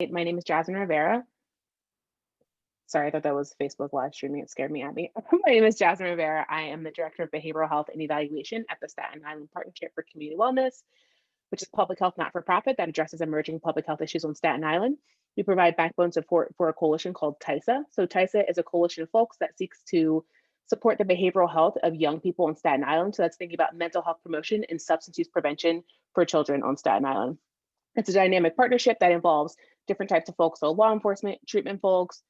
My name is Jasmine Rivera. Sorry, I thought that was Facebook live streaming. It scared me at me. My name is Jasmine Rivera. I am the Director of Behavioral Health and Evaluation at the Staten Island Partnership for Community Wellness, which is a public health not-for-profit that addresses emerging public health issues on Staten Island. We provide backbone support for a coalition called TYSA. So TYSA is a coalition of folks that seeks to support the behavioral health of young people on Staten Island. So that's thinking about mental health promotion and substance use prevention for children on Staten Island. It's a dynamic partnership that involves different types of folks, so law enforcement, treatment folks,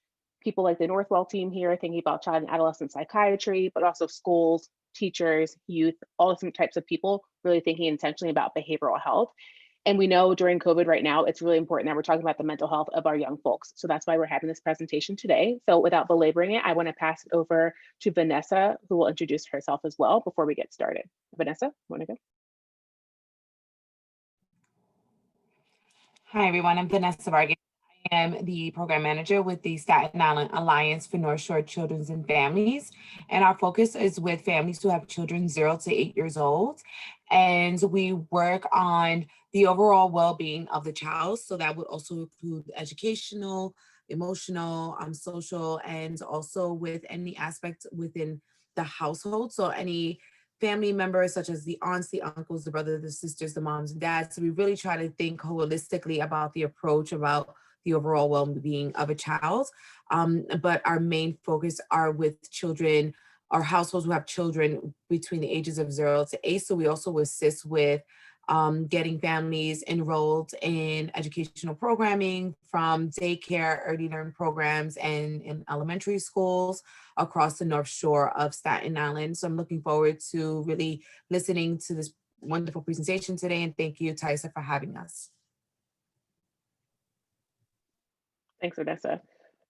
people like the Northwell team here thinking about child and adolescent psychiatry, but also schools, teachers, youth, all different types of people really thinking intentionally about behavioral health. And we know during COVID right now, it's really important that we're talking about the mental health of our young folks. So that's why we're having this presentation today. So without belaboring it, I want to pass it over to Vanessa, who will introduce herself as well before we get started. Vanessa, want to go? Hi, everyone. I'm Vanessa Vargas. I am the program manager with the Staten Island Alliance for North Shore Children and Families. And our focus is with families who have children 0 to 8 years old. And we work on the overall well-being of the child. So that would also include educational, emotional, social, and also with any aspect within the household. So any family members such as the aunts, the uncles, the brothers, the sisters, the moms and dads. So we really try to think holistically about the approach, about the overall well-being of a child. But our main focus are with children, our households who have children between the ages of 0 to 8. So we also assist with getting families enrolled in educational programming from daycare, early learning programs, and in elementary schools across the North Shore of Staten Island. So I'm looking forward to really listening to this wonderful presentation today. And thank you, TYSA, for having us. Thanks, Vanessa.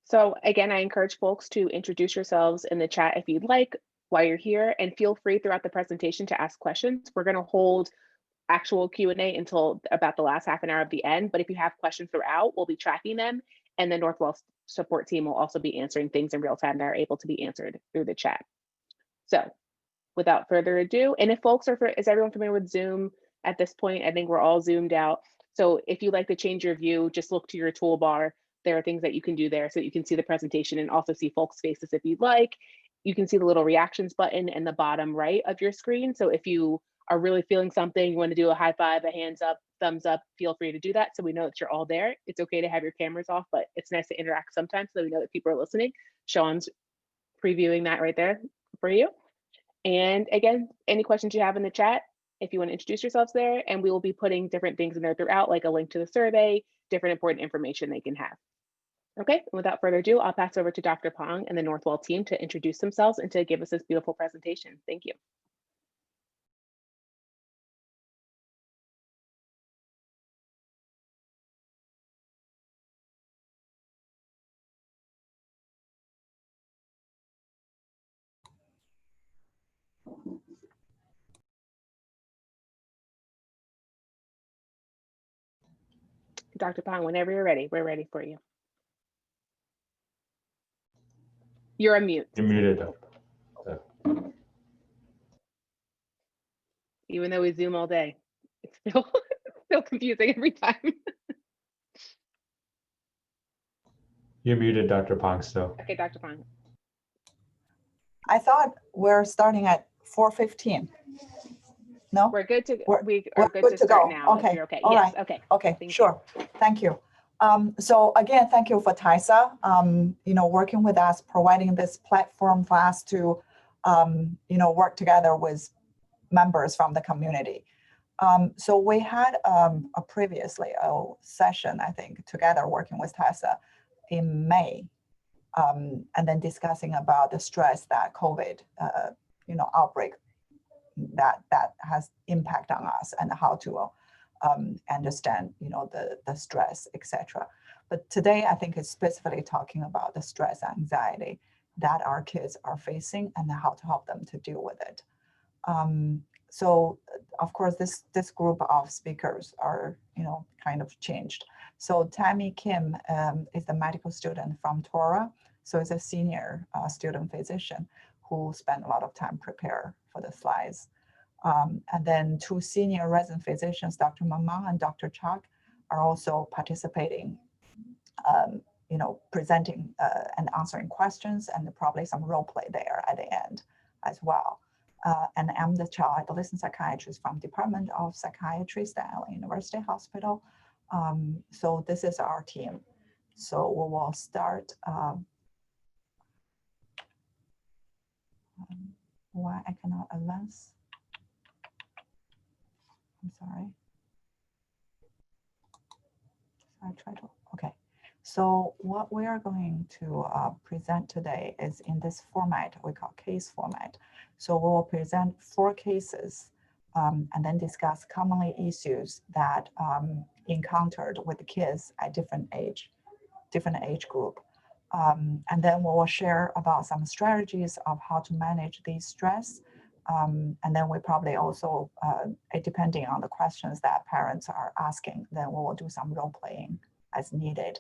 So again, I encourage folks to introduce yourselves in the chat if you'd like while you're here, and feel free throughout the presentation to ask questions. We're going to hold actual Q&A until about the last half an hour of the end, but if you have questions throughout, we'll be tracking them, and the Northwell support team will also be answering things in real time that are able to be answered through the chat. So without further ado, and if folks are, is everyone familiar with Zoom at this point? I think we're all zoomed out. So if you'd like to change your view, just look to your toolbar. There are things that you can do there so that you can see the presentation and also see folks' faces if you'd like. You can see the little reactions button in the bottom right of your screen. So if you are really feeling something, you want to do a high five, a hands up, thumbs up, feel free to do that so we know that you're all there. It's okay to have your cameras off, but it's nice to interact sometimes so that we know that people are listening. Sean's previewing that right there for you. And again, any questions you have in the chat, if you want to introduce yourselves there, and we will be putting different things in there throughout, like a link to the survey, different important information they can have. Okay, without further ado, I'll pass over to Dr. Pong and the Northwell team to introduce themselves and to give us this beautiful presentation. Thank you. Dr. Pong, whenever you're ready, we're ready for you. You're on mute. You're muted. Even though we Zoom all day, it's still confusing every time. You're muted, Dr. Pong, still. Okay, Dr. Pong. I thought we're starting at 4:15. No? We're good to We're good to start go. now. Okay. If you're okay. All Yes. right. Okay. Okay. Sure. Thank you. So again, thank you for TYSA, working with us, providing this platform for us to, work together with members from the community. So we had previously a session, I think, together working with TYSA in May, and then discussing about the stress that COVID, outbreak that has impact on us and how to understand, the stress, etc. But today, I think it's specifically talking about the stress and anxiety that our kids are facing and how to help them to deal with it. So of course, this group of speakers are, kind of changed. So Tammy Kim is the medical student from Torah. So it's a senior student physician who spent a lot of time prepare for the slides. And then 2 senior resident physicians, Dr. Mamman and Dr. Chak, are also participating presenting and answering questions, and probably some role play there at the end as well. And I'm the child adolescent psychiatrist from Department of Psychiatry, Staten University Hospital. So this is our team. So we will start. Why I cannot advance? I'm sorry. I try to, okay. So what we are going to present today is in this format we call case format. So we will present 4 cases and then discuss commonly issues that encountered with the kids at different age group. And then we will share about some strategies of how to manage these stress. And then we probably also, depending on the questions that parents are asking, then we will do some role playing as needed.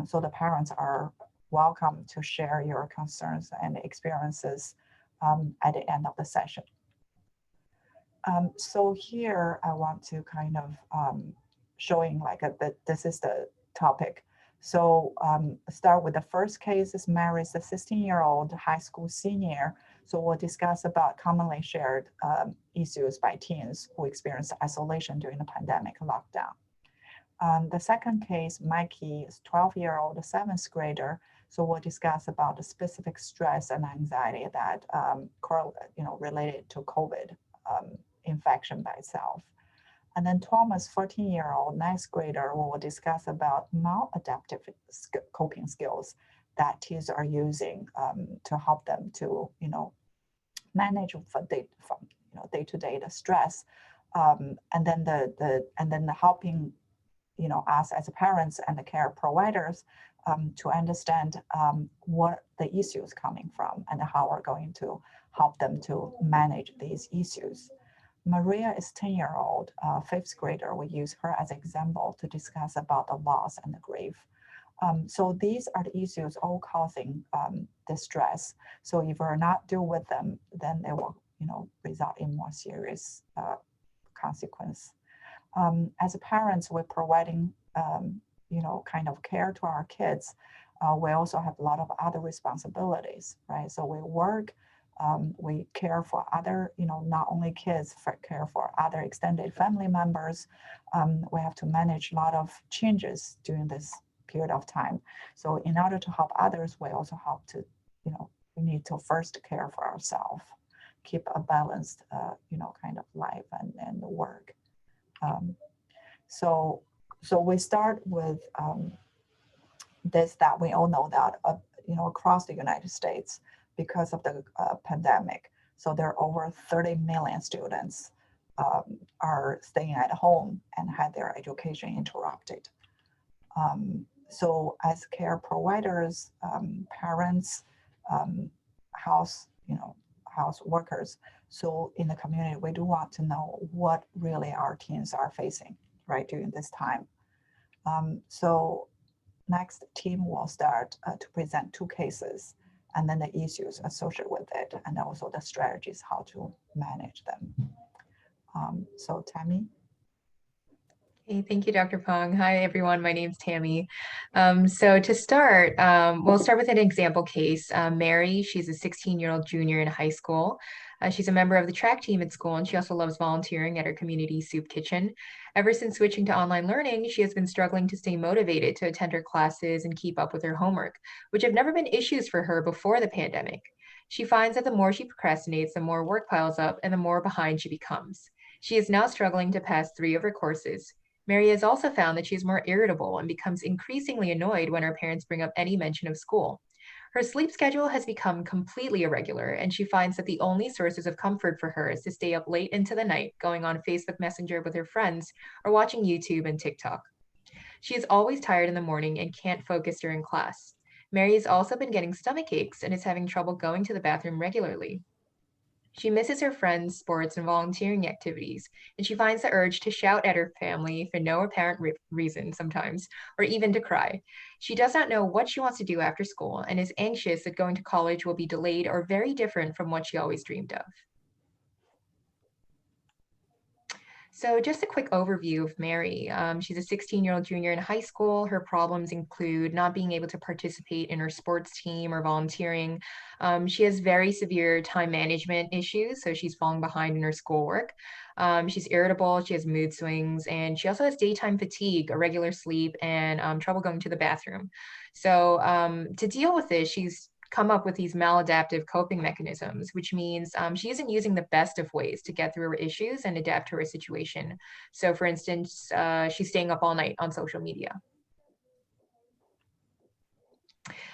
So the parents are welcome to share your concerns and experiences at the end of the session. So here I want to kind of showing like this is the topic. So start with the first case. Is Mary, is a 16-year-old high school senior. So we'll discuss about commonly shared issues by teens who experience isolation during the pandemic lockdown. The second case, Mikey, is 12-year-old 7th grader. So we'll discuss about the specific stress and anxiety that related to COVID infection by itself. And then Thomas, 14-year-old 9th grader, we will discuss about maladaptive coping skills that teens are using to help them to, manage from day-to-day the stress, and then the helping, us as parents and the care providers to understand what the issue is coming from and how we're going to help them to manage these issues. Maria is 10-year-old, 5th grader. We use her as an example to discuss about the loss and the grief. So these are the issues all causing distress. So if we're not deal with them, then they will, result in more serious consequence. As parents, we're providing, kind of care to our kids. We also have a lot of other responsibilities, right? So we work. We care for other, not only kids, care for other extended family members. We have to manage a lot of changes during this period of time. So in order to help others, we also help to, we need to first care for ourselves, keep a balanced, kind of life and work. So we start with this, that we all know that, across the United States, because of the pandemic. So there are over 30 million students are staying at home and had their education interrupted. So as care providers, parents, house workers, so in the community, we do want to know what really our teens are facing, right, during this time. So next, team will start to present 2 cases, and then the issues associated with it, and also the strategies how to manage them. So Tammy. Hey, thank you, Dr. Pong. Hi, everyone. My name's Tammy. So to start, we'll start with an example case. Mary, she's a 16-year-old junior in high school. She's a member of the track team at school, and she also loves volunteering at her community soup kitchen. Ever since switching to online learning, she has been struggling to stay motivated to attend her classes and keep up with her homework, which have never been issues for her before the pandemic. She finds that the more she procrastinates, the more work piles up and the more behind she becomes. She is now struggling to pass 3 of her courses. Mary has also found that she is more irritable and becomes increasingly annoyed when her parents bring up any mention of school. Her sleep schedule has become completely irregular, and she finds that the only sources of comfort for her is to stay up late into the night, going on Facebook Messenger with her friends, or watching YouTube and TikTok. She is always tired in the morning and can't focus during class. Mary has also been getting stomach aches and is having trouble going to the bathroom regularly. She misses her friends, sports, and volunteering activities, and she finds the urge to shout at her family for no apparent reason sometimes, or even to cry. She does not know what she wants to do after school and is anxious that going to college will be delayed or very different from what she always dreamed of. So just a quick overview of Mary. She's a 16-year-old junior in high school. Her problems include not being able to participate in her sports team or volunteering. She has very severe time management issues, so she's falling behind in her schoolwork. She's irritable, she has mood swings, and she also has daytime fatigue, irregular sleep, and trouble going to the bathroom. So to deal with this, she's come up with these maladaptive coping mechanisms, which means she isn't using the best of ways to get through her issues and adapt to her situation. So for instance, she's staying up all night on social media.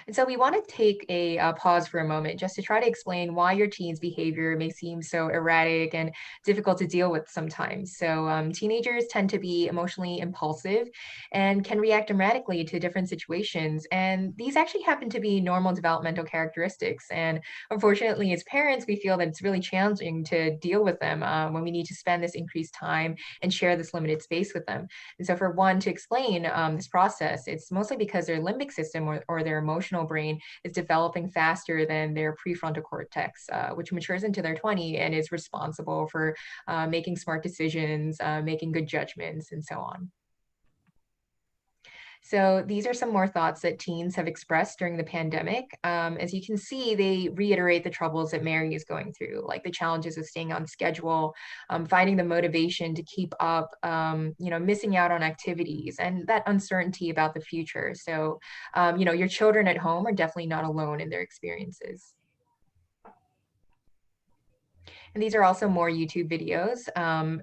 And so we want to take a pause for a moment just to try to explain why your teen's behavior may seem so erratic and difficult to deal with sometimes. So teenagers tend to be emotionally impulsive and can react erratically to different situations. And these actually happen to be normal developmental characteristics. And unfortunately, as parents, we feel that it's really challenging to deal with them when we need to spend this increased time and share this limited space with them. And so for one to explain this process, it's mostly because their limbic system or their emotional brain is developing faster than their prefrontal cortex, which matures into their 20s and is responsible for making smart decisions, making good judgments, and so on. So these are some more thoughts that teens have expressed during the pandemic. As you can see, they reiterate the troubles that Mary is going through, like the challenges of staying on schedule, finding the motivation to keep up, missing out on activities, and that uncertainty about the future. So, your children at home are definitely not alone in their experiences. And these are also more YouTube videos.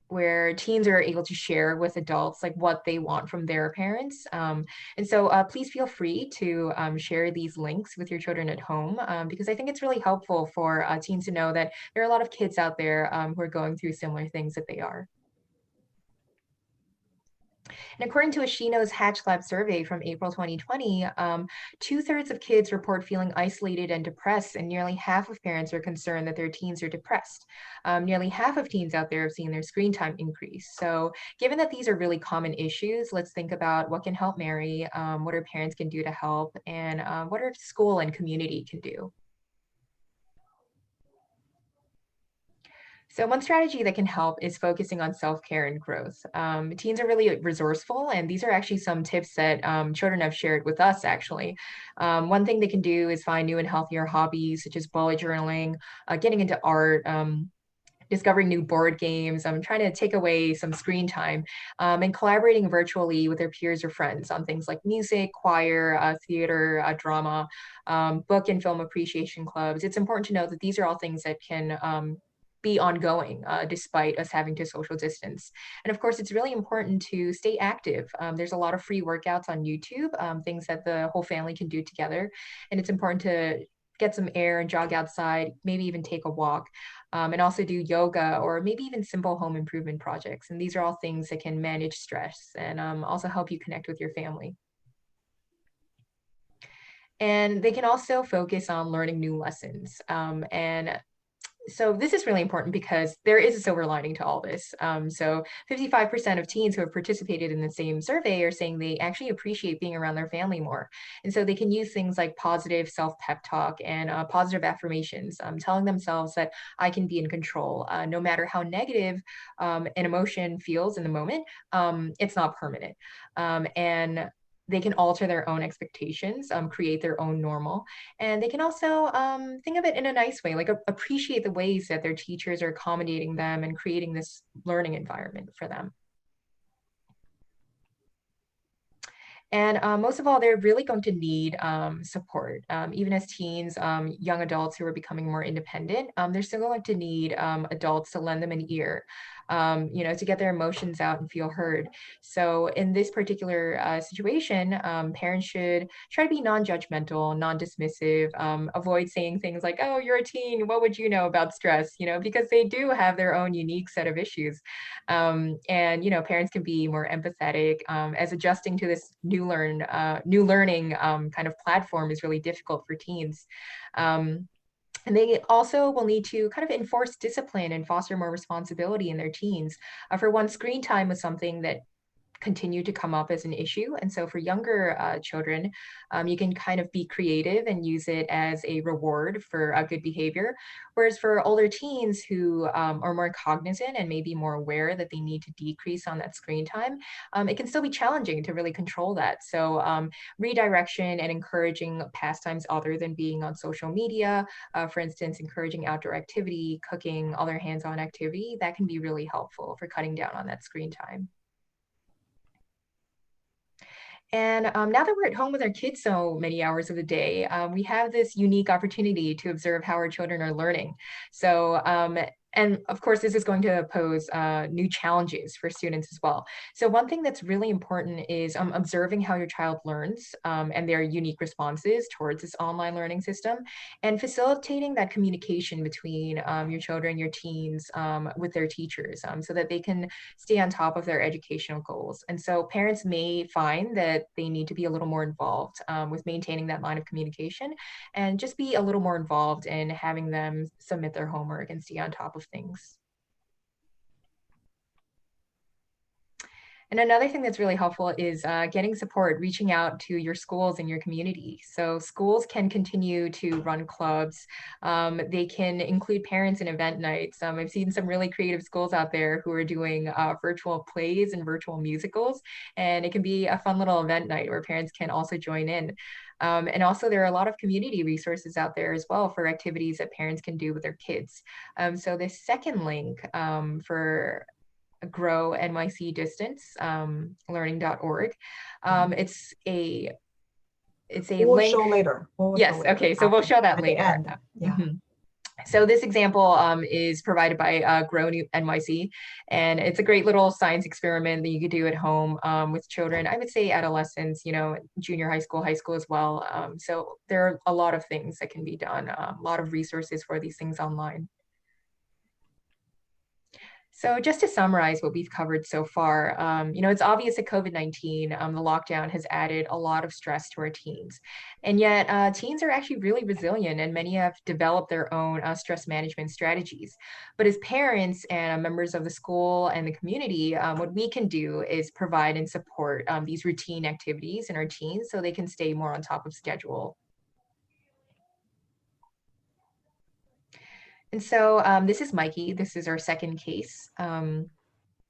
Where teens are able to share with adults like what they want from their parents. And so please feel free to share these links with your children at home because I think it's really helpful for teens to know that there are a lot of kids out there who are going through similar things that they are. And according to a She Knows Hatch Lab survey from April 2020, 2/3 of kids report feeling isolated and depressed, and nearly half of parents are concerned that their teens are depressed. Nearly half of teens out there have seen their screen time increase. So given that these are really common issues, let's think about what can help Mary, what our parents can do to help, and what our school and community can do. So one strategy that can help is focusing on self-care and growth. Teens are really resourceful, and these are actually some tips that children have shared with us, actually. One thing they can do is find new and healthier hobbies, such as bullet journaling, getting into art, discovering new board games, trying to take away some screen time, and collaborating virtually with their peers or friends on things like music, choir, theater, drama, book and film appreciation clubs. It's important to know that these are all things that can be ongoing despite us having to social distance. And of course, it's really important to stay active. There's a lot of free workouts on YouTube, things that the whole family can do together. And it's important to get some air and jog outside, maybe even take a walk, and also do yoga or maybe even simple home improvement projects. And these are all things that can manage stress and also help you connect with your family. And they can also focus on learning new lessons. So this is really important because there is a silver lining to all this. So 55% of teens who have participated in the same survey are saying they actually appreciate being around their family more. And so they can use things like positive self-pep talk and positive affirmations, telling themselves that I can be in control. No matter how negative an emotion feels in the moment, it's not permanent. And they can alter their own expectations, create their own normal. And they can also think of it in a nice way, like appreciate the ways that their teachers are accommodating them and creating this learning environment for them. And most of all, they're really going to need support. Even as teens, young adults who are becoming more independent, they're still going to need adults to lend them an ear, to get their emotions out and feel heard. So in this particular situation, parents should try to be non-judgmental, non-dismissive, avoid saying things like, oh, you're a teen, what would you know about stress? Because they do have their own unique set of issues. And parents can be more empathetic as adjusting to this new learning kind of platform is really difficult for teens. And they also will need to kind of enforce discipline and foster more responsibility in their teens. For one, screen time was something that continue to come up as an issue. And so for younger children, you can kind of be creative and use it as a reward for good behavior. Whereas for older teens who are more cognizant and maybe more aware that they need to decrease on that screen time, it can still be challenging to really control that. So redirection and encouraging pastimes other than being on social media, for instance, encouraging outdoor activity, cooking, other hands-on activity, that can be really helpful for cutting down on that screen time. And now that we're at home with our kids so many hours of the day, we have this unique opportunity to observe how our children are learning. So, and of course, this is going to pose new challenges for students as well. So one thing that's really important is observing how your child learns and their unique responses towards this online learning system, and facilitating that communication between your children, your teens, with their teachers, so that they can stay on top of their educational goals. And so parents may find that they need to be a little more involved with maintaining that line of communication, and just be a little more involved in having them submit their homework and stay on top of things. And another thing that's really helpful is getting support, reaching out to your schools and your community. So schools can continue to run clubs. They can include parents in event nights. I've seen some really creative schools out there who are doing virtual plays and virtual musicals. And it can be a fun little event night where parents can also join in. And also there are a lot of community resources out there as well for activities that parents can do with their kids. So this second link for Grow NYC Distance, learning.org. It's a We'll link. show later. Yes. Okay. So we'll show that at later. The end. Yeah. So this example is provided by Grow NYC, and it's a great little science experiment that you could do at home with children. I would say adolescents, junior high school as well. So there are a lot of things that can be done, a lot of resources for these things online. So just to summarize what we've covered so far, it's obvious that COVID-19, the lockdown has added a lot of stress to our teens. And yet teens are actually really resilient, and many have developed their own stress management strategies. But as parents and members of the school and the community, what we can do is provide and support these routine activities in our teens so they can stay more on top of schedule. And so this is Mikey. This is our second case.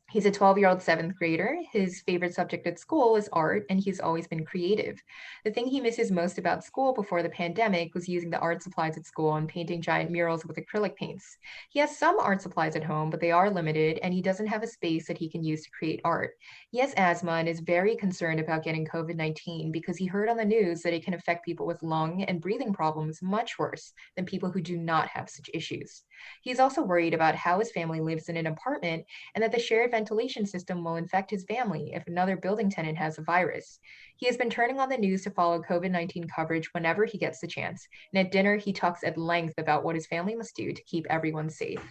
He's a 12-year-old seventh grader. His favorite subject at school is art, and he's always been creative. The thing he misses most about school before the pandemic was using the art supplies at school and painting giant murals with acrylic paints. He has some art supplies at home, but they are limited, and he doesn't have a space that he can use to create art. He has asthma and is very concerned about getting COVID-19 because he heard on the news that it can affect people with lung and breathing problems much worse than people who do not have such issues. He's also worried about how his family lives in an apartment and that the shared ventilation system will infect his family if another building tenant has a virus. He has been turning on the news to follow COVID-19 coverage whenever he gets the chance, and at dinner he talks at length about what his family must do to keep everyone safe.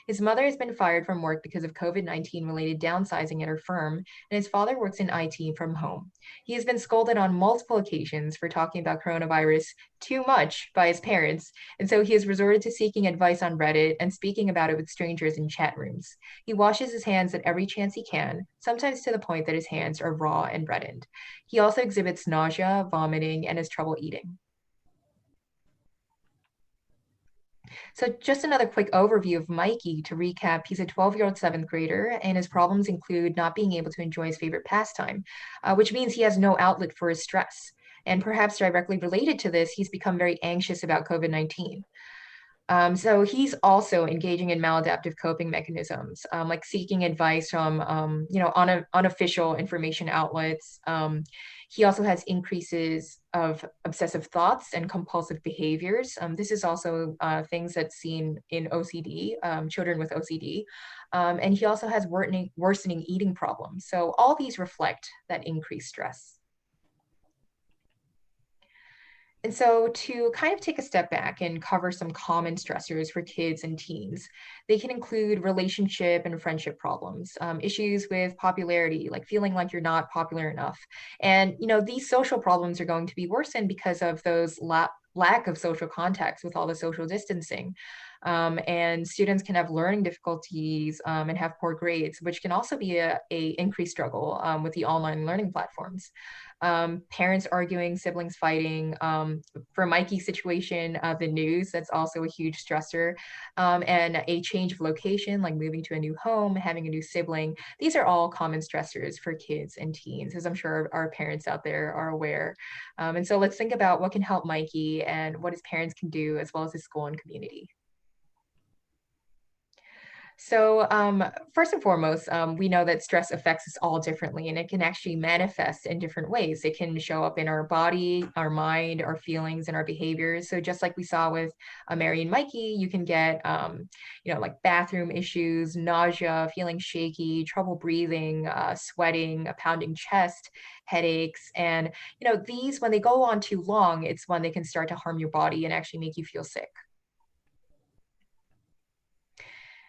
His mother has been fired from work because of COVID-19 related downsizing at her firm, and his father works in IT from home. He has been scolded on multiple occasions for talking about coronavirus too much by his parents, and so he has resorted to seeking advice on Reddit and speaking about it with strangers in chat rooms. He washes his hands at every chance he can, sometimes to the point that his hands are raw and reddened. He also exhibits nausea, vomiting, and has trouble eating. So just another quick overview of Mikey to recap. He's a 12-year-old seventh grader, and his problems include not being able to enjoy his favorite pastime, which means he has no outlet for his stress. And perhaps directly related to this, he's become very anxious about COVID-19. So he's also engaging in maladaptive coping mechanisms, like seeking advice from, unofficial information outlets. He also has increases of obsessive thoughts and compulsive behaviors. This is also things that's seen in OCD, children with OCD. And he also has worsening eating problems. So all these reflect that increased stress. And so to kind of take a step back and cover some common stressors for kids and teens, they can include relationship and friendship problems, issues with popularity, like feeling like you're not popular enough. And, these social problems are going to be worsened because of those lack of social contacts with all the social distancing. And students can have learning difficulties and have poor grades, which can also be a increased struggle with the online learning platforms. Parents arguing, siblings fighting. For Mikey's situation, the news, that's also a huge stressor. And a change of location, like moving to a new home, having a new sibling. These are all common stressors for kids and teens, as I'm sure our parents out there are aware. And so let's think about what can help Mikey and what his parents can do, as well as his school and community. So first and foremost, we know that stress affects us all differently, and it can actually manifest in different ways. It can show up in our body, our mind, our feelings, and our behaviors. So just like we saw with Mary and Mikey, you can get, like bathroom issues, nausea, feeling shaky, trouble breathing, sweating, a pounding chest, headaches. And, these, when they go on too long, it's when they can start to harm your body and actually make you feel sick.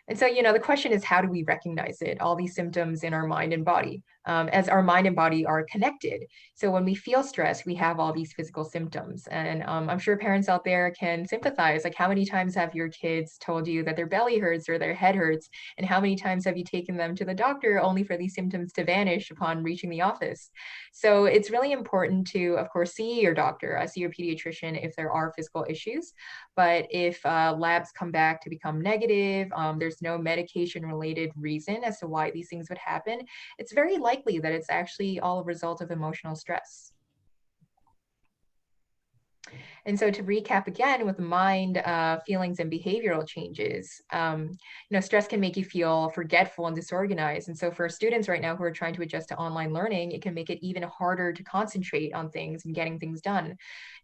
And so, the question is, how do we recognize it, all these symptoms in our mind and body, as our mind and body are connected. So when we feel stress, we have all these physical symptoms. And I'm sure parents out there can sympathize. Like, how many times have your kids told you that their belly hurts or their head hurts? And how many times have you taken them to the doctor only for these symptoms to vanish upon reaching the office? So it's really important to, of course, see your doctor, see your pediatrician if there are physical issues. But if labs come back to become negative, there's no medication related reason as to why these things would happen, it's very likely that it's actually all a result of emotional stress. And so to recap again with mind, feelings, and behavioral changes, stress can make you feel forgetful and disorganized. And so for students right now who are trying to adjust to online learning, it can make it even harder to concentrate on things and getting things done.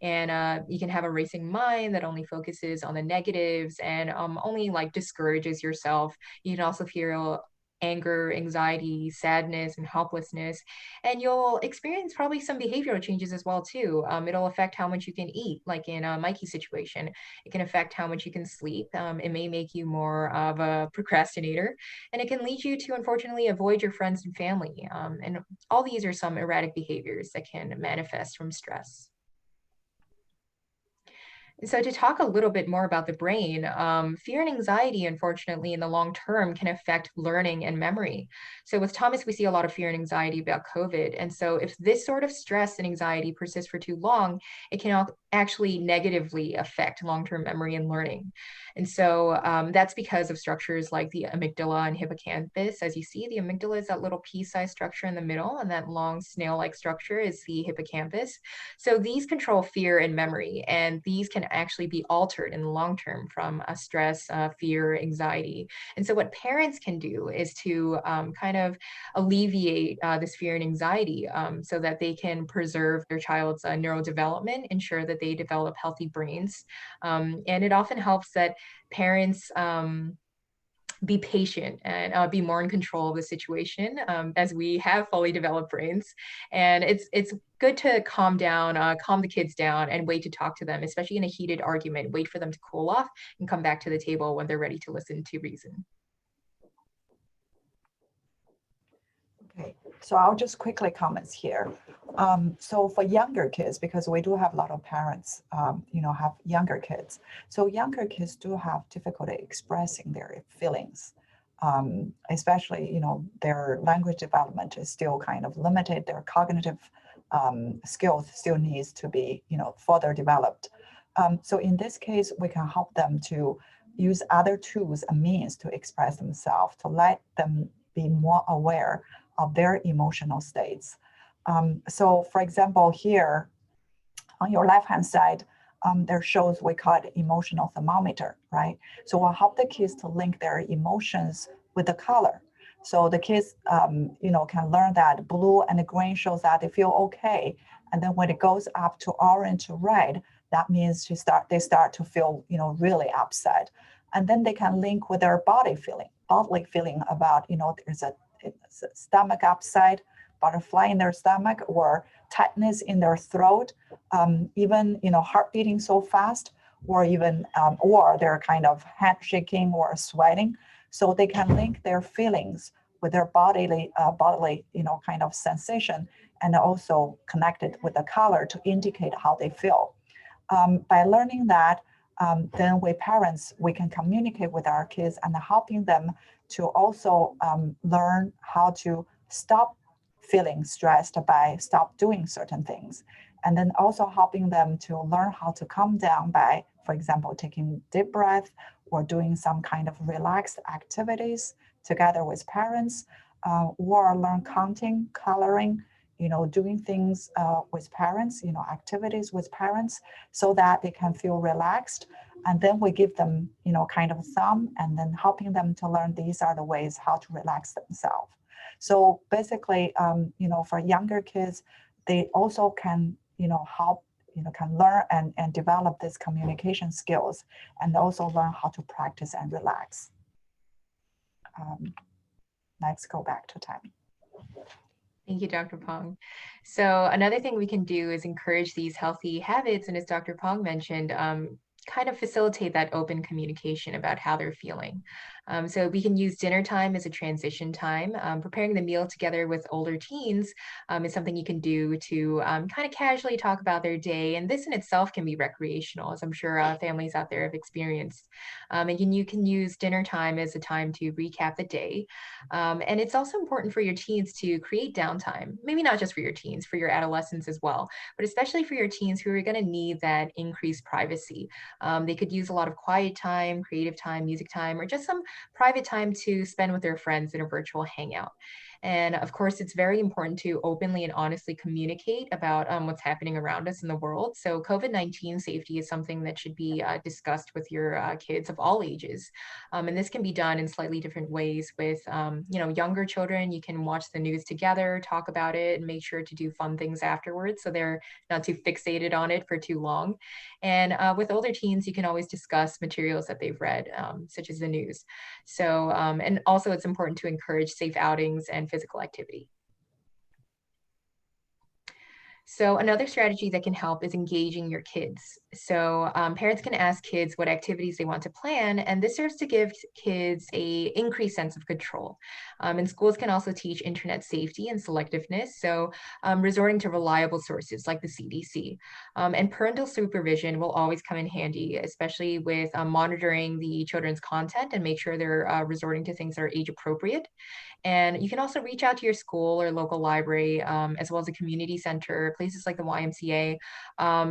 And you can have a racing mind that only focuses on the negatives and only discourages yourself. You can also feel anger, anxiety, sadness, and helplessness. And you'll experience probably some behavioral changes as well too. It'll affect how much you can eat, like in Mikey's situation. It can affect how much you can sleep. It may make you more of a procrastinator, and it can lead you to, unfortunately, avoid your friends and family. And all these are some erratic behaviors that can manifest from stress. So to talk a little bit more about the brain, fear and anxiety, unfortunately, in the long term can affect learning and memory. So with Thomas, we see a lot of fear and anxiety about COVID. And so if this sort of stress and anxiety persists for too long, it can actually negatively affect long-term memory and learning. And so that's because of structures like the amygdala and hippocampus. As you see, the amygdala is that little pea-sized structure in the middle, and that long snail-like structure is the hippocampus. So these control fear and memory, and these can actually be altered in the long term from stress, fear, anxiety. And so what parents can do is to kind of alleviate this fear and anxiety so that they can preserve their child's neurodevelopment, ensure that they develop healthy brains. And it often helps that parents be patient and be more in control of the situation as we have fully developed brains. And it's good to calm down, calm the kids down and wait to talk to them, especially in a heated argument. Wait for them to cool off and come back to the table when they're ready to listen to reason. Okay, so I'll just quickly comment here. So for younger kids, because we do have a lot of parents, have younger kids. So younger kids do have difficulty expressing their feelings, especially, their language development is still kind of limited. Their cognitive skills still needs to be, further developed. So in this case, we can help them to use other tools and means to express themselves, to let them be more aware of their emotional states. So for example, here on your left-hand side, there shows we call it emotional thermometer, right? So we'll help the kids to link their emotions with the color. So the kids, can learn that blue and green shows that they feel okay. And then when it goes up to orange to red, that means they start to feel, really upset. And then they can link with their bodily feeling about, there's a stomach upset, butterfly in their stomach, or tightness in their throat, even heart beating so fast, or even or they're kind of hand shaking or sweating. So they can link their feelings with their bodily kind of sensation, and also connect it with the color to indicate how they feel. By learning that, then we parents, we can communicate with our kids and helping them to also learn how to stop feeling stressed by stop doing certain things. And then also helping them to learn how to calm down by, for example, taking deep breath or doing some kind of relaxed activities together with parents, or learn counting, coloring, doing things with parents, activities with parents so that they can feel relaxed. And then we give them, kind of a thumb and then helping them to learn these are the ways how to relax themselves. So basically, for younger kids, they also can, help, can learn and develop these communication skills and also learn how to practice and relax. Let's go back to Tammy. Thank you, Dr. Pong. So another thing we can do is encourage these healthy habits. And as Dr. Pong mentioned, kind of facilitate that open communication about how they're feeling. So we can use dinner time as a transition time. Preparing the meal together with older teens is something you can do to kind of casually talk about their day. And this in itself can be recreational, as I'm sure families out there have experienced. And you can use dinner time as a time to recap the day. And it's also important for your teens to create downtime, maybe not just for your teens, for your adolescents as well, but especially for your teens who are going to need that increased privacy. They could use a lot of quiet time, creative time, music time, or just some private time to spend with their friends in a virtual hangout. And of course, it's very important to openly and honestly communicate about what's happening around us in the world. So COVID-19 safety is something that should be discussed with your kids of all ages. And this can be done in slightly different ways with, younger children. You can watch the news together, talk about it, and make sure to do fun things afterwards so they're not too fixated on it for too long. And with older teens, you can always discuss materials that they've read, such as the news. So, and also it's important to encourage safe outings and physical activity. So another strategy that can help is engaging your kids. So parents can ask kids what activities they want to plan, and this serves to give kids a increased sense of control. And schools can also teach internet safety and selectiveness, so resorting to reliable sources like the CDC. And parental supervision will always come in handy, especially with monitoring the children's content and make sure they're resorting to things that are age appropriate. And you can also reach out to your school or local library, as well as a community center, places like the YMCA,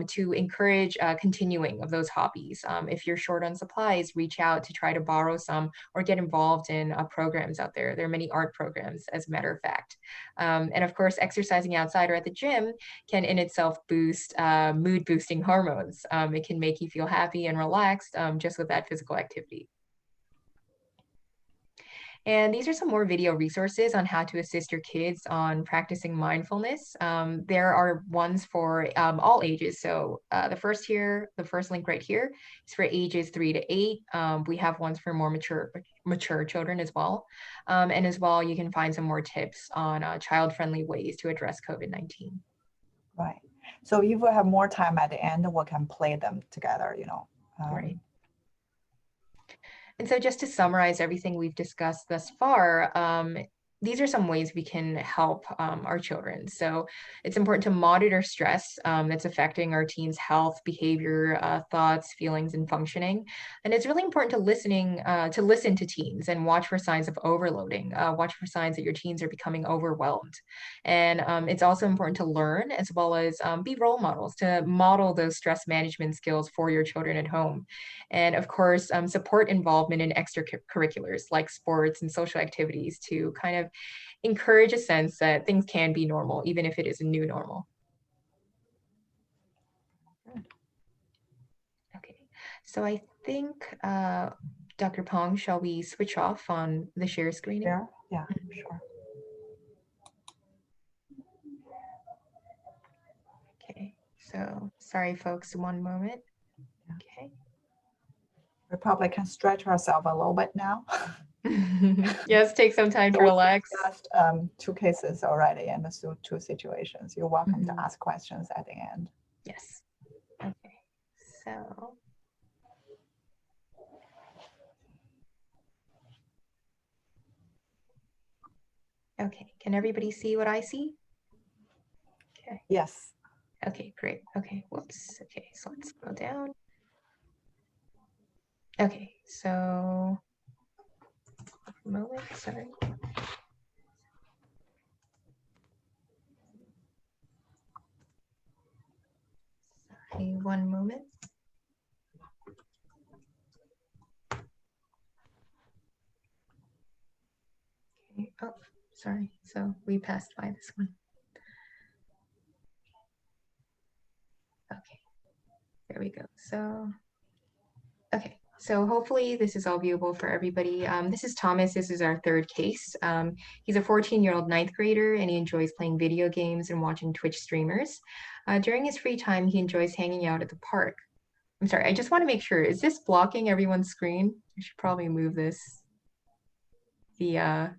to encourage continuing of those hobbies. If you're short on supplies, reach out to try to borrow some or get involved in programs out there. There are many art programs, as a matter of fact. And of course, exercising outside or at the gym can in itself boost mood boosting hormones. It can make you feel happy and relaxed just with that physical activity. And these are some more video resources on how to assist your kids on practicing mindfulness. There are ones for all ages. So the first link right here is for ages 3 to 8. We have ones for more mature children as well. And as well, you can find some more tips on child-friendly ways to address COVID-19. Right. So if we have more time at the end, we can play them together, Right. And so just to summarize everything we've discussed thus far, these are some ways we can help our children. So it's important to monitor stress that's affecting our teens' health, behavior, thoughts, feelings, and functioning. And it's really important to listen to teens and watch for signs of overloading, watch for signs that your teens are becoming overwhelmed. And it's also important to learn as well as be role models to model those stress management skills for your children at home. And of course, support involvement in extracurriculars like sports and social activities to kind of encourage a sense that things can be normal, even if it is a new normal. Okay, so I think, Dr. Pong, shall we switch off on the share screening? Yeah, sure. Okay, so sorry, folks, one moment. Okay. We probably can stretch ourselves a little bit now. Yes, take some time to relax. Just 2 cases already and 2 situations. You're welcome to ask questions at the end. Yes. Okay. So. Okay. Can everybody see what I see? Okay. Yes. Okay, great. Okay. Whoops. Okay. So let's go down. Okay, so a moment, sorry. Sorry, one moment. Okay. Oh, sorry. So we passed by this one. Okay, there we go. So, okay. So hopefully this is all viewable for everybody. This is Thomas. This is our third case. He's a 14-year-old ninth grader, and he enjoys playing video games and watching Twitch streamers. During his free time, he enjoys hanging out at the park. I'm sorry, I just want to make sure, is this blocking everyone's screen? I should probably move this. The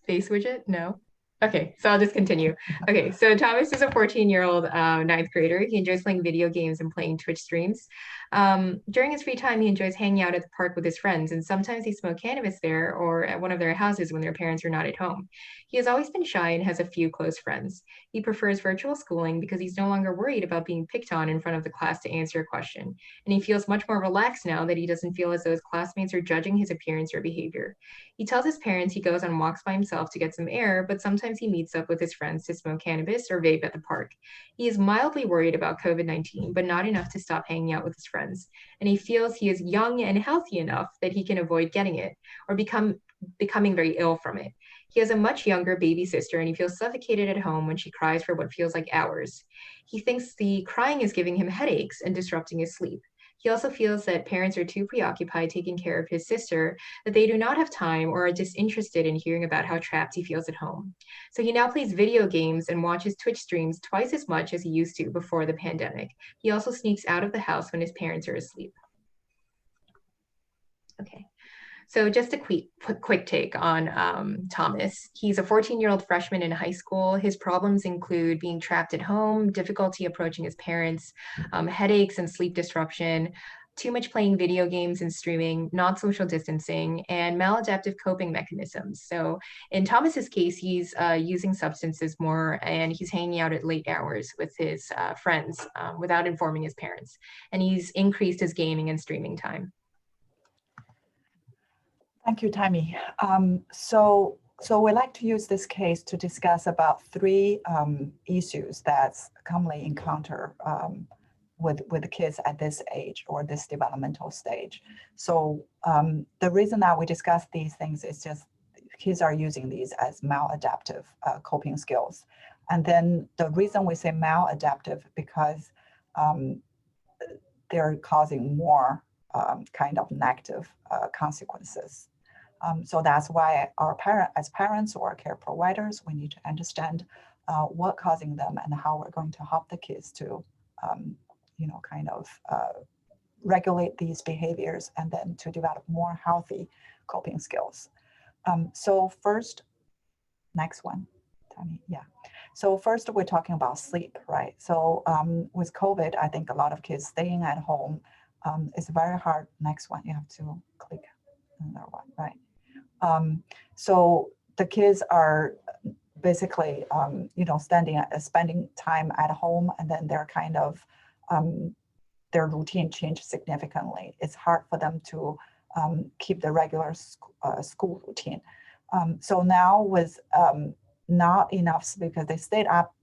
face widget? No? Okay, so I'll just continue. Okay, so Thomas is a 14-year-old ninth grader. He enjoys playing video games and playing Twitch streams. During his free time, he enjoys hanging out at the park with his friends, and sometimes they smoke cannabis there or at one of their houses when their parents are not at home. He has always been shy and has a few close friends. He prefers virtual schooling because he's no longer worried about being picked on in front of the class to answer a question, and he feels much more relaxed now that he doesn't feel as though his classmates are judging his appearance or behavior. He tells his parents he goes on walks by himself to get some air, but sometimes he meets up with his friends to smoke cannabis or vape at the park. He is mildly worried about COVID-19, but not enough to stop hanging out with his friends. And he feels he is young and healthy enough that he can avoid getting it or becoming very ill from it. He has a much younger baby sister, and he feels suffocated at home when she cries for what feels like hours. He thinks the crying is giving him headaches and disrupting his sleep. He also feels that parents are too preoccupied taking care of his sister that they do not have time or are disinterested in hearing about how trapped he feels at home. So he now plays video games and watches Twitch streams twice as much as he used to before the pandemic. He also sneaks out of the house when his parents are asleep. Okay. So just a quick take on Thomas. He's a 14-year-old freshman in high school. His problems include being trapped at home, difficulty approaching his parents, headaches and sleep disruption, too much playing video games and streaming, not social distancing, and maladaptive coping mechanisms. So in Thomas's case, he's using substances more, and he's hanging out at late hours with his friends without informing his parents. And he's increased his gaming and streaming time. Thank you, Tammy. So we like to use this case to discuss about three issues that's commonly encountered with kids at this age or this developmental stage. So the reason that we discuss these things is just kids are using these as maladaptive coping skills. And then the reason we say maladaptive because they're causing more kind of negative consequences. So that's why as parents or care providers, we need to understand what's causing them and how we're going to help the kids to, regulate these behaviors and then to develop more healthy coping skills. So first, next one, Tammy, yeah. So first we're talking about sleep, right? So with COVID, I think a lot of kids staying at home is very hard. Next one, you have to click another one, right? So the kids are basically, spending time at home, and then they're kind of, their routine changed significantly. It's hard for them to keep the regular school routine. So now with not enough sleep because they stayed up,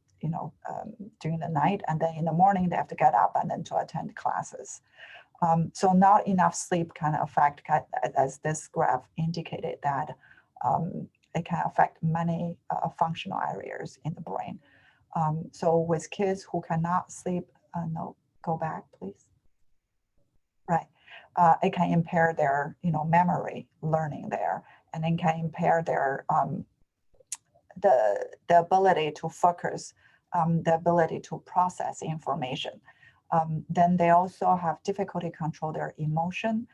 during the night, and then in the morning they have to get up and then to attend classes. So not enough sleep can affect, as this graph indicated, that it can affect many functional areas in the brain. So with kids who cannot sleep, no, go back, please. Right, it can impair their, memory, learning there, and then can impair their the ability to focus, the ability to process information. Then they also have difficulty control their emotion.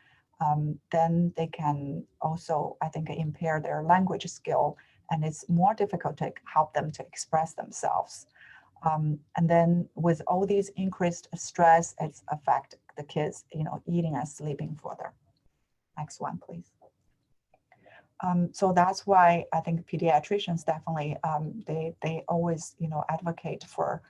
Then they can also, I think, impair their language skill, and it's more difficult to help them to express themselves. And then with all these increased stress, it's affect the kids, eating and sleeping further. Next one, please. So that's why I think pediatricians definitely, they always, advocate for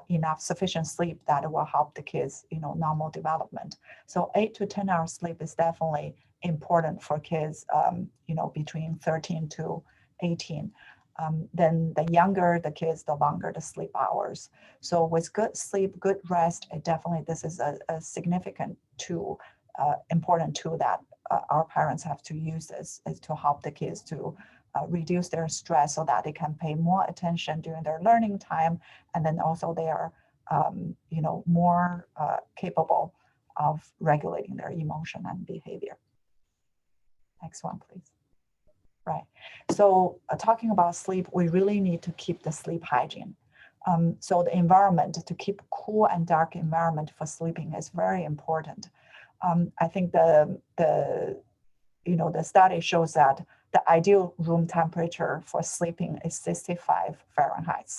enough sufficient sleep that will help the kids, normal development. So 8 to 10 hours sleep is definitely important for kids, between 13 to 18. Then the younger the kids, the longer the sleep hours. So with good sleep, good rest, this is a significant tool, important tool that our parents have to use this is to help the kids to reduce their stress so that they can pay more attention during their learning time. And then also they are, more capable of regulating their emotion and behavior. Next one, please. Right. So talking about sleep, we really need to keep the sleep hygiene. So the environment, to keep cool and dark environment for sleeping is very important. I think the study shows that the ideal room temperature for sleeping is 65 Fahrenheit.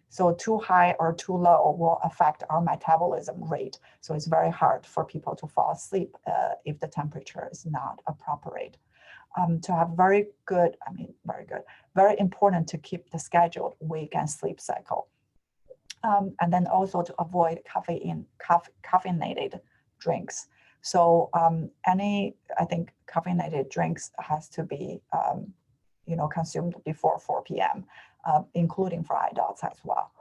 So too high or too low will affect our metabolism rate. So it's very hard for people to fall asleep if the temperature is not appropriate. To have very important to keep the scheduled wake and sleep cycle. And then also to avoid caffeinated drinks. So caffeinated drinks has to be, consumed before 4 p.m., including for adults as well.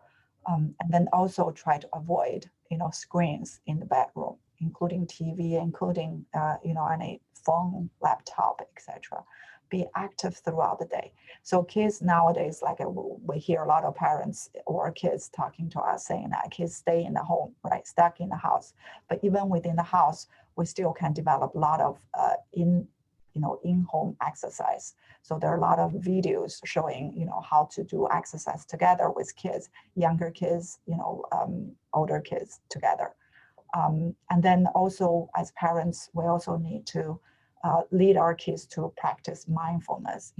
And then also try to avoid, screens in the bedroom, including TV, including, any phone, laptop, etc. Be active throughout the day. So kids nowadays, like we hear a lot of parents or kids talking to us saying that kids stay in the home, right, stuck in the house. But even within the house, we still can develop a lot of in-home exercise. So there are a lot of videos showing, how to do exercise together with kids, younger kids, older kids together. And then also as parents, we also need to lead our kids to practice mindfulness,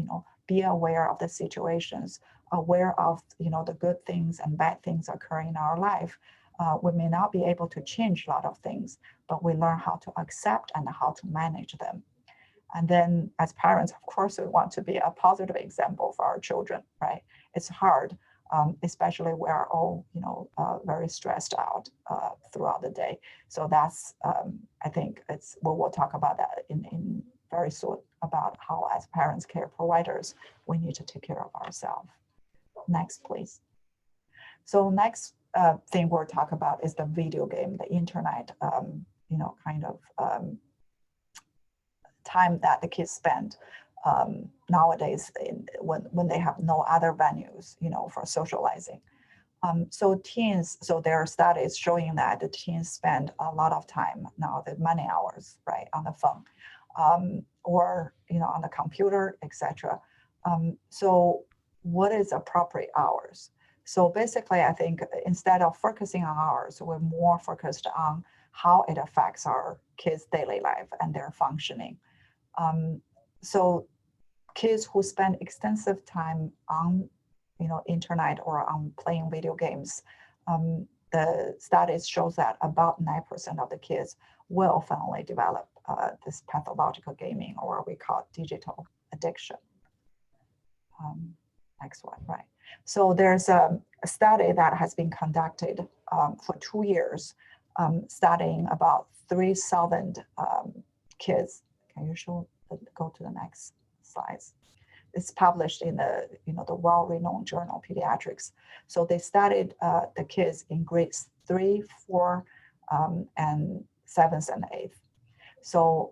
be aware of the situations, aware of, the good things and bad things occurring in our life. We may not be able to change a lot of things, but we learn how to accept and how to manage them. And then as parents, of course, we want to be a positive example for our children, right? It's hard, especially we're all, very stressed out throughout the day. So that's, I think we'll talk about that in very soon about how as parents, care providers, we need to take care of ourselves. Next, please. So next thing we'll talk about is the video game, the internet, time that the kids spend nowadays when they have no other venues, for socializing. So there are studies showing that the teens spend a lot of time now, the many hours, right, on the phone, or on the computer, etc. So what is appropriate hours? So basically, I think instead of focusing on hours, we're more focused on how it affects our kids' daily life and their functioning. So kids who spend extensive time on, internet or on playing video games, the studies shows that about 9% of the kids will finally develop this pathological gaming, or we call it digital addiction. Next one, right. So there's a study that has been conducted for 2 years, studying about 3,000 kids. Can you go to the next slides? It's published in the well-renowned journal Pediatrics. So they studied the kids in grades 3, 4, and 7th and 8th. So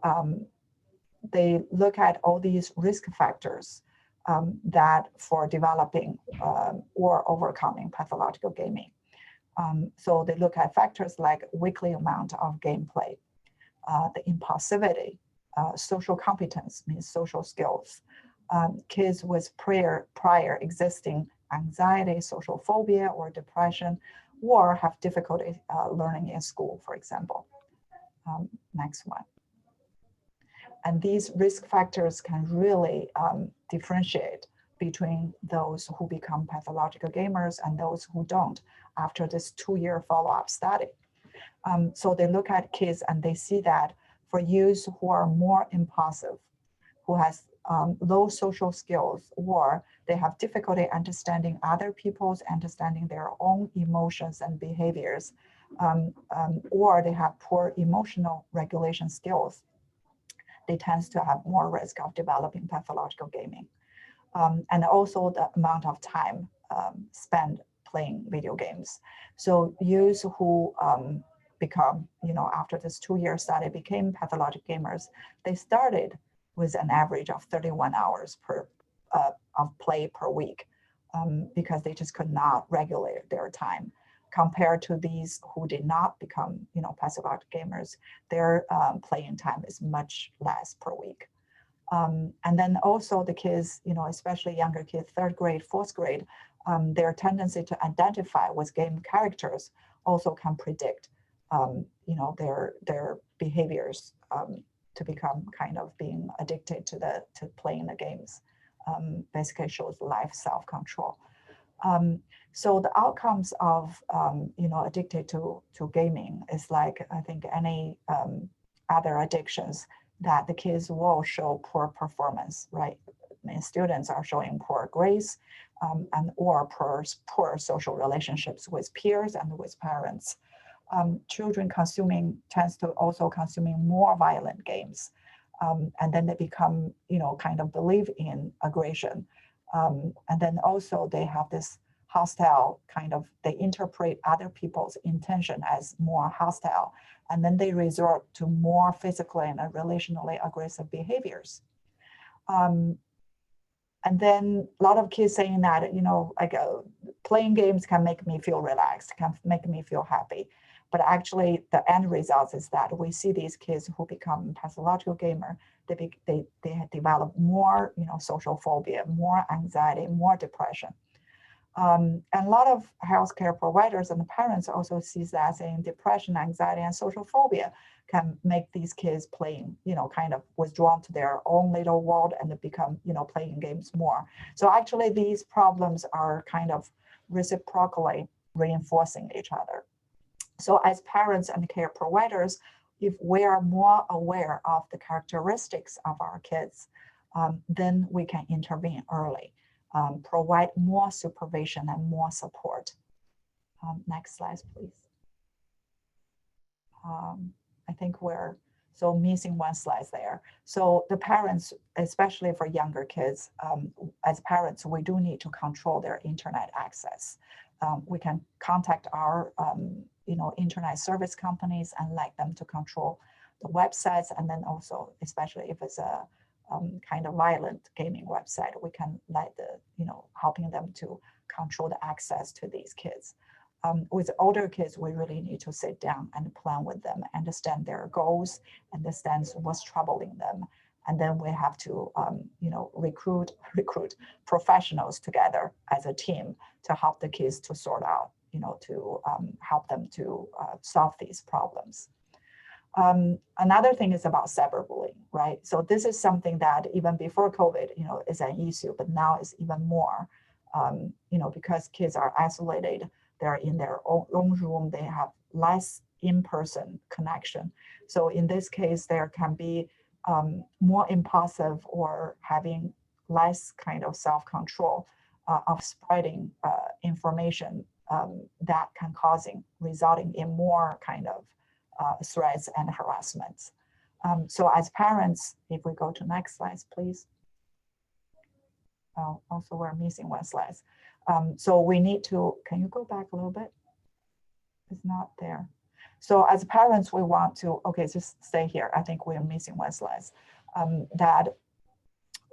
they look at all these risk factors that for developing or overcoming pathological gaming. So they look at factors like weekly amount of gameplay, the impulsivity, social competence means social skills, kids with prior existing anxiety, social phobia, or depression, or have difficulty learning in school, for example. Next one. And these risk factors can really differentiate between those who become pathological gamers and those who don't after this 2-year follow-up study. So they look at kids and they see that for youths who are more impulsive, who has low social skills, or they have difficulty understanding other people's, understanding their own emotions and behaviors, or they have poor emotional regulation skills, they tend to have more risk of developing pathological gaming. And also the amount of time spent playing video games. So youths who become, after this 2-year study became pathologic gamers, they started with an average of 31 hours of play per week because they just could not regulate their time. Compared to these who did not become, pathologic gamers, their playing time is much less per week. And then also the kids, especially younger kids, 3rd grade, 4th grade, their tendency to identify with game characters also can predict, their behaviors to become kind of being addicted to playing the games. Basically shows life self-control. So the outcomes of, addicted to gaming is like, I think any other addictions, that the kids will show poor performance, right? I mean, students are showing poor grades or poor social relationships with peers and with parents. Children tends to also consuming more violent games. And then they become, kind of believe in aggression. And then also they have this hostile kind of, they interpret other people's intention as more hostile. And then they resort to more physically and relationally aggressive behaviors. And then a lot of kids saying that, playing games can make me feel relaxed, can make me feel happy. But actually the end result is that we see these kids who become pathological gamer, they develop more, social phobia, more anxiety, more depression. And a lot of healthcare providers and parents also see that saying depression, anxiety, and social phobia can make these kids playing, kind of withdrawn to their own little world and become, playing games more. So actually these problems are kind of reciprocally reinforcing each other. So as parents and care providers, if we are more aware of the characteristics of our kids, then we can intervene early. Provide more supervision and more support. Next slide, please. I think we're missing one slide there. So the parents, especially for younger kids, as parents, we do need to control their internet access. We can contact our internet service companies and let them to control the websites, and then also, especially if it's a kind of violent gaming website, we can let helping them to control the access to these kids. With older kids, we really need to sit down and plan with them, understand their goals, understand what's troubling them. And then we have to, recruit professionals together as a team to help the kids to sort out, to help them to solve these problems. Another thing is about cyberbullying, right? So this is something that even before COVID, is an issue, but now it's even more, because kids are isolated, they're in their own room, they have less in-person connection. So in this case, there can be more impulsive or having less kind of self-control of spreading information that can resulting in more kind of threats and harassments. So as parents, if we go to next slide, please. Also, we're missing one slide. So we need to, can you go back a little bit? It's not there. So as parents, we want to, okay, just stay here. I think we're missing one slide. That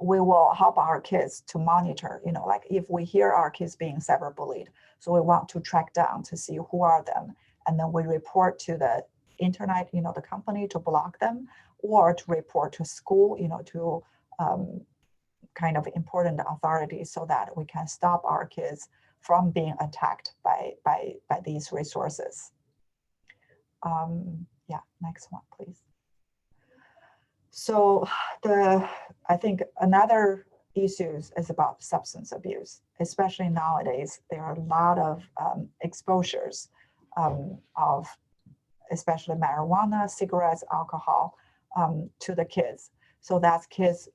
we will help our kids to monitor, like if we hear our kids being cyberbullied, so we want to track down to see who are them. And then we report to the internet, the company to block them, or to report to school, to kind of important authorities so that we can stop our kids from being attacked by these resources. Yeah, next one, please. So I think another issues is about substance abuse, especially nowadays. There are a lot of exposures of especially marijuana, cigarettes, alcohol to the kids. So that's kids,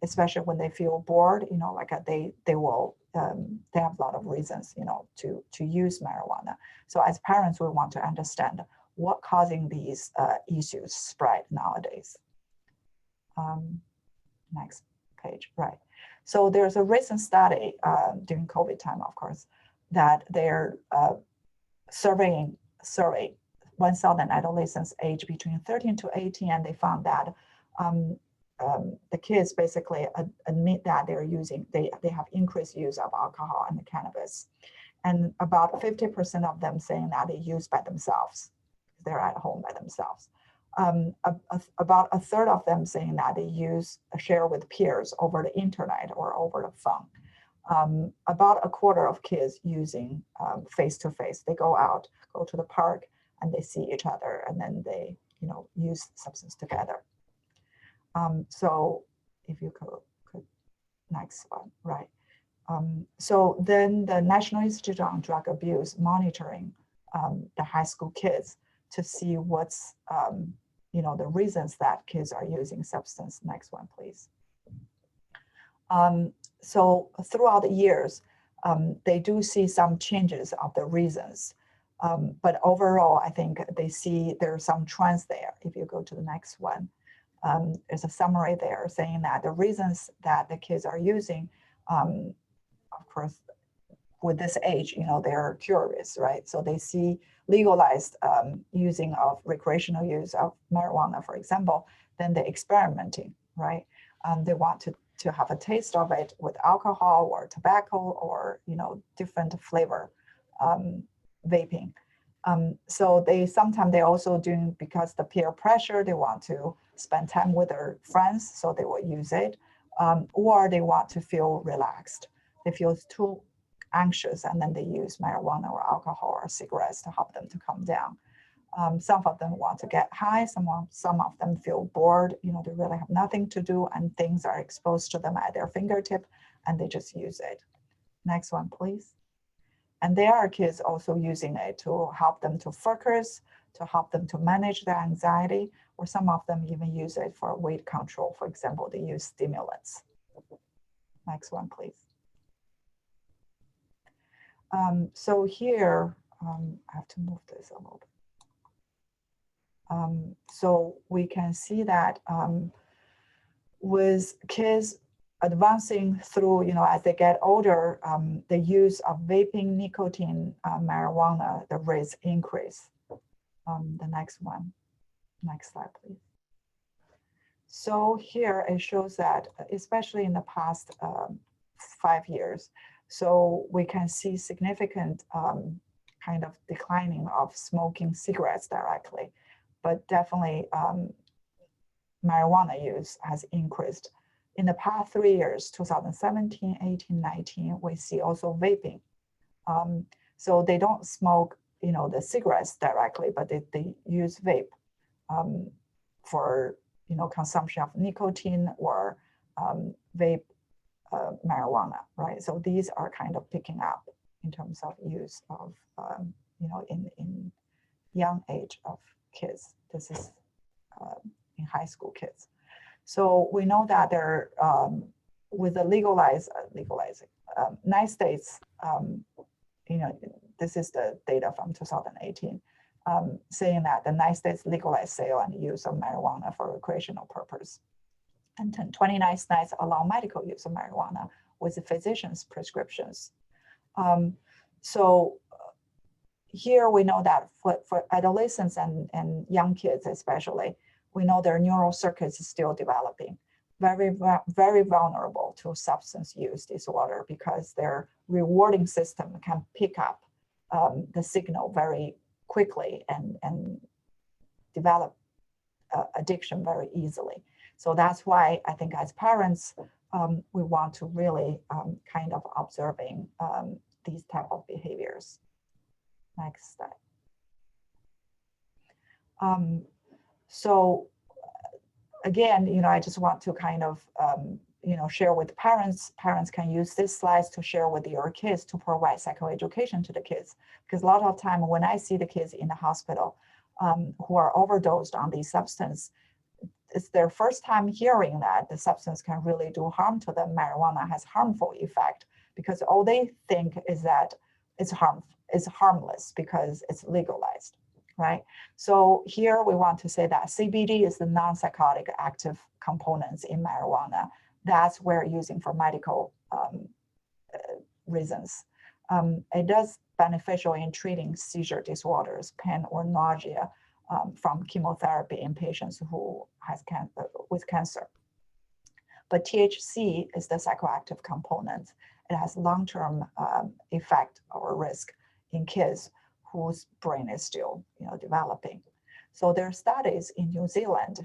especially when they feel bored, like they will, they have a lot of reasons, to use marijuana. So as parents, we want to understand what causing these issues spread nowadays. Next page, right. So there's a recent study during COVID time, of course, that they're surveyed 1,000 adolescents aged between 13 to 18, and they found that the kids basically admit that they have increased use of alcohol and cannabis, and about 50% of them saying that they use by themselves. They're at home by themselves. About a third of them saying that they share with peers over the internet or over the phone. About a quarter of kids using face-to-face. They go to the park, and they see each other, and then they, use substance together. So if you could next one, right. So then the National Institute on Drug Abuse monitoring the high school kids to see what's, the reasons that kids are using substance. Next one, please. So throughout the years, they do see some changes of the reasons. But overall, I think they see there are some trends there. If you go to the next one, there's a summary there saying that the reasons that the kids are using, of course, with this age, they're curious, right? So they see legalized using of recreational use of marijuana, for example, then they're experimenting, right? They want to have a taste of it with alcohol or tobacco or, different flavor vaping. So sometimes they're also doing, because the peer pressure, they want to spend time with their friends, so they will use it, or they want to feel relaxed. They feel too anxious, and then they use marijuana or alcohol or cigarettes to help them to calm down. Some of them want to get high, some of them feel bored, they really have nothing to do, and things are exposed to them at their fingertip, and they just use it. Next one, please. And there are kids also using it to help them to focus, to help them to manage their anxiety, or some of them even use it for weight control. For example, they use stimulants. Next one, please. So here, I have to move this a little bit. So we can see that with kids advancing through, as they get older, the use of vaping, nicotine, marijuana, the rates increase. The next one, next slide, please. So here it shows that, especially in the past 5 years, so we can see significant kind of declining of smoking cigarettes directly, but definitely marijuana use has increased. In the past 3 years, 2017, 18, 19, we see also vaping. So they don't smoke, the cigarettes directly, but they use vape for, consumption of nicotine or vape marijuana, right? So these are kind of picking up in terms of use of, in young age of kids. This is in high school kids. So we know that there, with the legalizing, United States, this is the data from 2018, saying that the United States legalized sale and use of marijuana for recreational purpose. And 29 states allow medical use of marijuana with physicians' prescriptions. So here we know that for adolescents and young kids especially, we know their neural circuits is still developing, very, very vulnerable to substance use disorder because their rewarding system can pick up the signal very quickly and develop addiction very easily. So that's why I think as parents, we want to really kind of observing these type of behaviors. Next slide. So again, I just want to kind of, share with parents. Parents can use these slides to share with your kids to provide psychoeducation to the kids. Because a lot of time when I see the kids in the hospital who are overdosed on these substances, it's their first time hearing that the substance can really do harm to them. Marijuana has harmful effect, because all they think is that it's harmless because it's legalized, right? So here we want to say that CBD is the non-psychotic active components in marijuana. That's where using for medical reasons. It does beneficial in treating seizure disorders, pain or nausea from chemotherapy in patients who has with cancer. But THC is the psychoactive component. It has long-term effect or risk in kids whose brain is still developing. So there are studies in New Zealand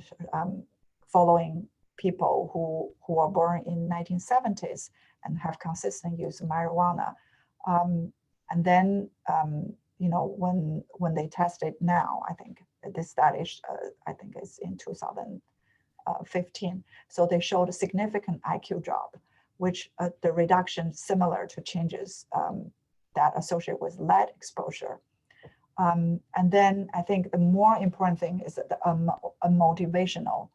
following people who are born in 1970s and have consistent use of marijuana. And then, when they tested now, I think this study, I think is in 2015. So they showed a significant IQ drop, which the reduction similar to changes that associate with lead exposure. And then I think the more important thing is that a motivational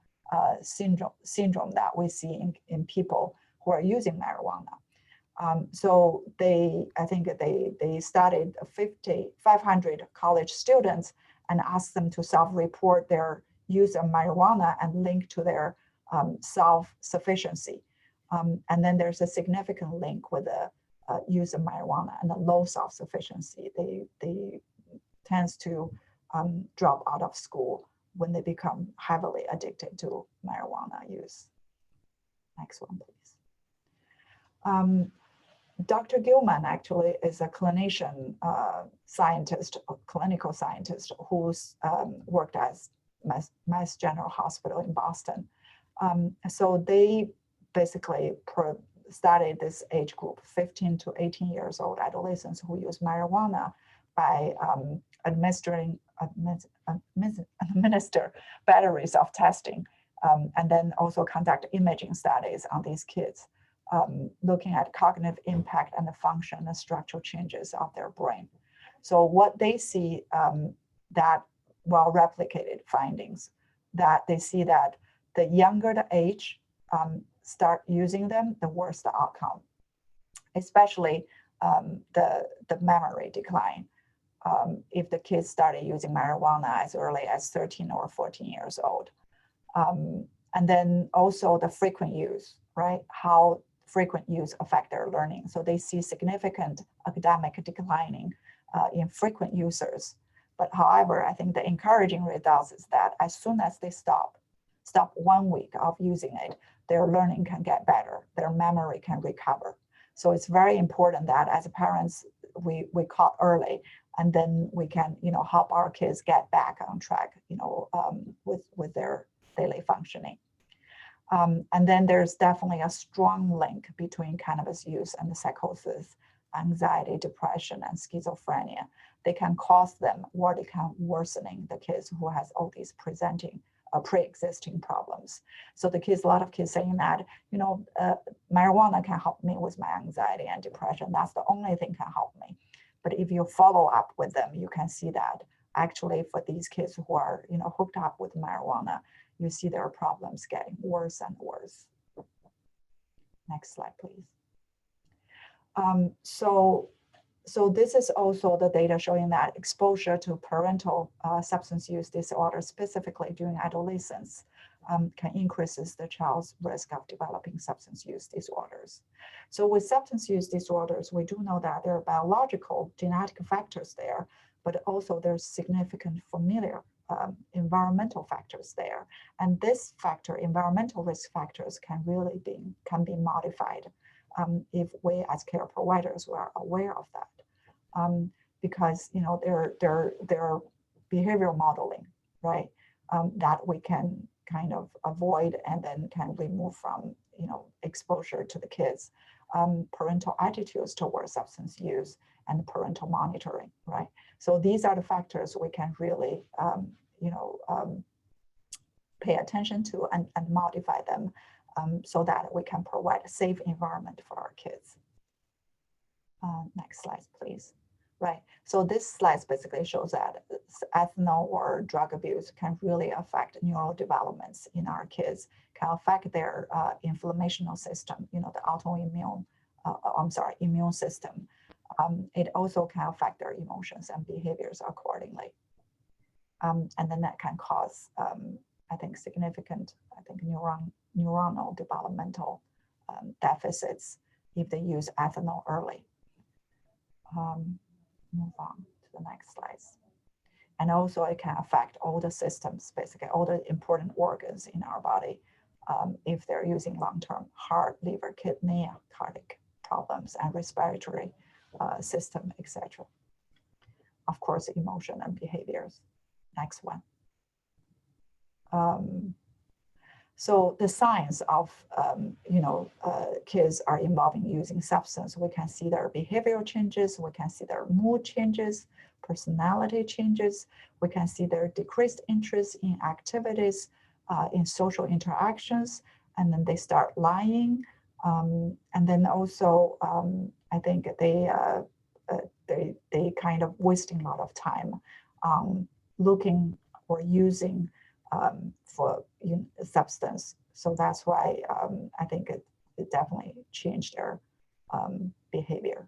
syndrome that we see in people who are using marijuana. So I think they studied 500 college students and asked them to self-report their use of marijuana and link to their self-sufficiency. And then there's a significant link with the use of marijuana and the low self-sufficiency. They tends to drop out of school when they become heavily addicted to marijuana use. Next one, please. Dr. Gilman actually is a clinician scientist, a clinical scientist who's worked as MassGeneralHosp in Boston. So they basically studied this age group, 15 to 18 years old adolescents who use marijuana by administer batteries of testing, and then also conduct imaging studies on these kids, looking at cognitive impact and the function and structural changes of their brain. So what they see that well-replicated findings, that they see that the younger the age start using them, the worse the outcome, especially the memory decline. If the kids started using marijuana as early as 13 or 14 years old. And then also the frequent use, right? How frequent use affect their learning. So they see significant academic declining in frequent users. But however, I think the encouraging results is that as soon as they stop 1 week of using it, their learning can get better, their memory can recover. So it's very important that as parents, we caught early, and then we can, help our kids get back on track, with their daily functioning. And then there's definitely a strong link between cannabis use and the psychosis, anxiety, depression, and schizophrenia. They can cause them, or they can worsening the kids who has all these pre-existing problems. So a lot of kids saying that, marijuana can help me with my anxiety and depression. That's the only thing can help me. But if you follow up with them, you can see that actually for these kids who are, hooked up with marijuana, you see their problems getting worse and worse. Next slide, please. So this is also the data showing that exposure to parental substance use disorder, specifically during adolescence, can increases the child's risk of developing substance use disorders. So with substance use disorders, we do know that there are biological genetic factors there, but also there's significant familiar environmental factors there. And this factor, environmental risk factors, can be modified if we as care providers were aware of that. Because they're behavioral modeling, right? That we can kind of avoid and then can remove from exposure to the kids. Parental attitudes towards substance use and parental monitoring, right? So these are the factors we can really pay attention to and modify them so that we can provide a safe environment for our kids. Next slide, please. right? So this slide basically shows that ethanol or drug abuse can really affect neural developments in our kids, can affect their inflammational system, the autoimmune, immune system. It also can affect their emotions and behaviors accordingly. And then that can cause, I think, significant, neuronal developmental deficits if they use ethanol early. Move on to the next slides. And also it can affect all the systems, basically all the important organs in our body if they're using long-term heart, liver, kidney, cardiac problems, and respiratory system, etc. Of course, emotion and behaviors. Next one. So the signs of, kids are involving using substance. We can see their behavioral changes. We can see their mood changes, personality changes. We can see their decreased interest in activities, in social interactions, and then they start lying. And then also, I think they kind of wasting a lot of time looking or using for substance. So that's why I think it definitely changed their behavior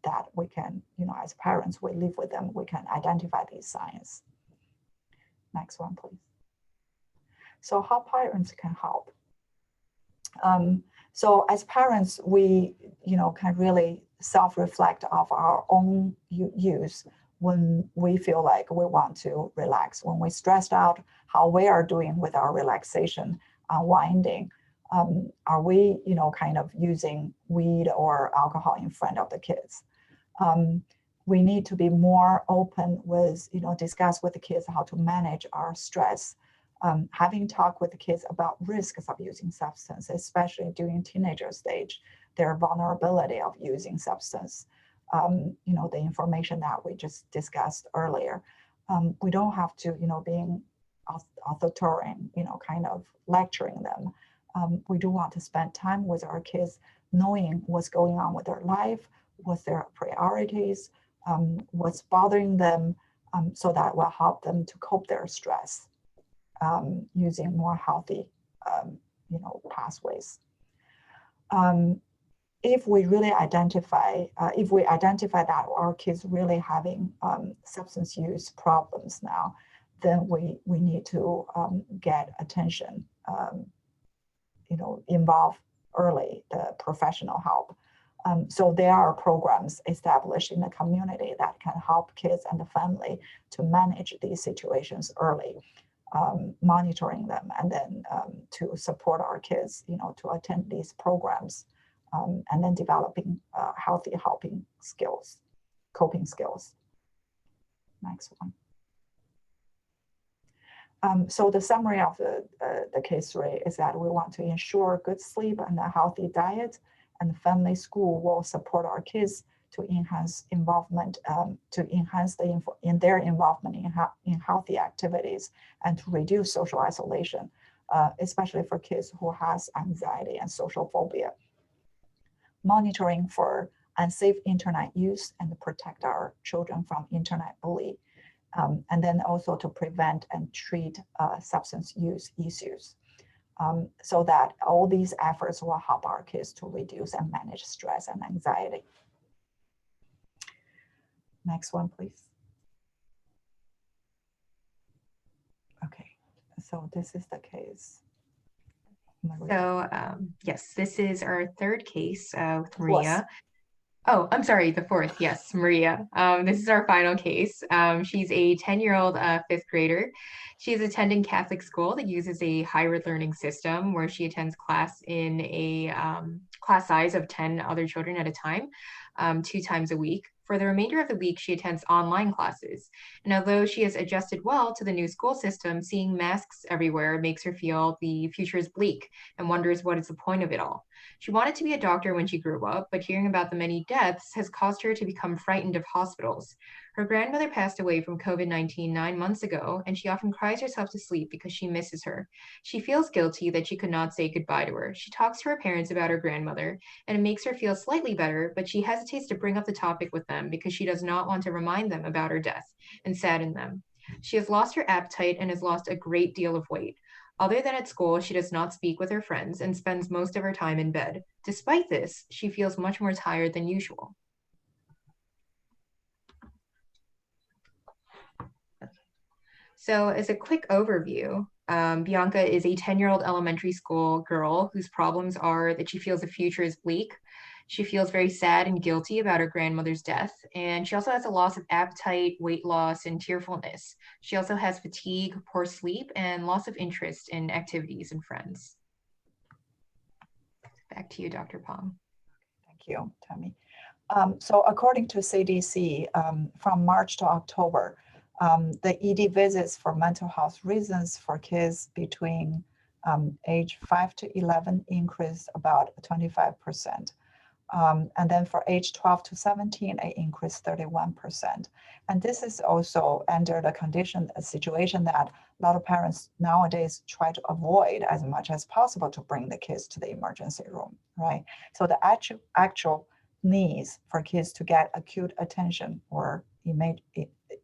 that we can, as parents, we live with them, we can identify these signs. Next one, please. So how parents can help. So as parents, we, can really self-reflect of our own use when we feel like we want to relax, when we're stressed out, how we are doing with our relaxation, unwinding. Are we, kind of using weed or alcohol in front of the kids? We need to be more open with, discuss with the kids how to manage our stress. Having talked with the kids about risks of using substance, especially during teenager stage, their vulnerability of using substance. The information that we just discussed earlier. We don't have to, being authoritarian, kind of lecturing them. We do want to spend time with our kids, knowing what's going on with their life, what's their priorities, what's bothering them, so that will help them to cope their stress using more healthy, pathways. If we really identify, that our kids really having substance use problems now, then we need to get attention, involve early the professional help. So there are programs established in the community that can help kids and the family to manage these situations early, monitoring them, and then to support our kids, to attend these programs. And then developing healthy helping skills, coping skills. Next one. So the summary of the case 3 is that we want to ensure good sleep and a healthy diet, and the family school will support our kids to enhance involvement, in their involvement in healthy activities, and to reduce social isolation, especially for kids who has anxiety and social phobia. Monitoring for unsafe internet use and protect our children from internet bullying, and then also to prevent and treat substance use issues, so that all these efforts will help our kids to reduce and manage stress and anxiety. Next one, please. Okay, so this is the case. So yes, this is our third case with Maria. Oh, I'm sorry, the fourth. Yes, Maria. This is our final case. She's a 10-year-old fifth grader. She is attending Catholic school that uses a hybrid learning system where she attends class in a class size of 10 other children at a time, 2 times a week. For the remainder of the week, she attends online classes. And although she has adjusted well to the new school system, seeing masks everywhere makes her feel the future is bleak and wonders what is the point of it all. She wanted to be a doctor when she grew up, but hearing about the many deaths has caused her to become frightened of hospitals. Her grandmother passed away from COVID-19 9 months ago, and she often cries herself to sleep because she misses her. She feels guilty that she could not say goodbye to her. She talks to her parents about her grandmother, and it makes her feel slightly better, but she hesitates to bring up the topic with them because she does not want to remind them about her death and sadden them. She has lost her appetite and has lost a great deal of weight. Other than at school, she does not speak with her friends and spends most of her time in bed. Despite this, she feels much more tired than usual. So as a quick overview, Bianca is a 10-year-old elementary school girl whose problems are that she feels the future is bleak. She feels very sad and guilty about her grandmother's death. And she also has a loss of appetite, weight loss, and tearfulness. She also has fatigue, poor sleep, and loss of interest in activities and friends. Back to you, Dr. Pong. Thank you, Tammy. So according to CDC, from March to October, the ED visits for mental health reasons for kids between age 5 to 11 increased about 25%. And then for age 12 to 17, it increased 31%. And this is also under the condition, a situation that a lot of parents nowadays try to avoid as much as possible to bring the kids to the emergency room, right? So the actual needs for kids to get acute attention or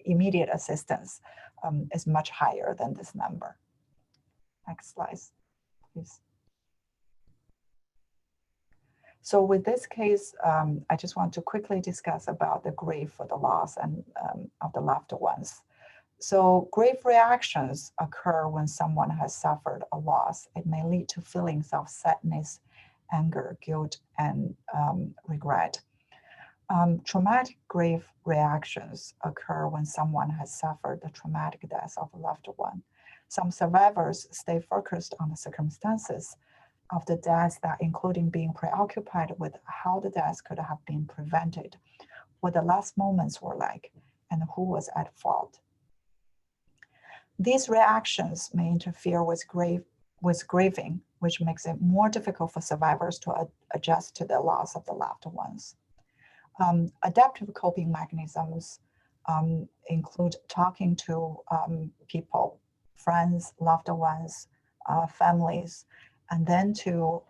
immediate assistance is much higher than this number. Next slide, please. So with this case, I just want to quickly discuss about the grief for the loss and of the loved ones. So grief reactions occur when someone has suffered a loss. It may lead to feelings of sadness, anger, guilt, and regret. Traumatic grief reactions occur when someone has suffered the traumatic death of a loved one. Some survivors stay focused on the circumstances of the death, that including being preoccupied with how the death could have been prevented, what the last moments were like, and who was at fault. These reactions may interfere with grieving, which makes it more difficult for survivors to adjust to the loss of the loved ones. Adaptive coping mechanisms include talking to people, friends, loved ones, families, and then to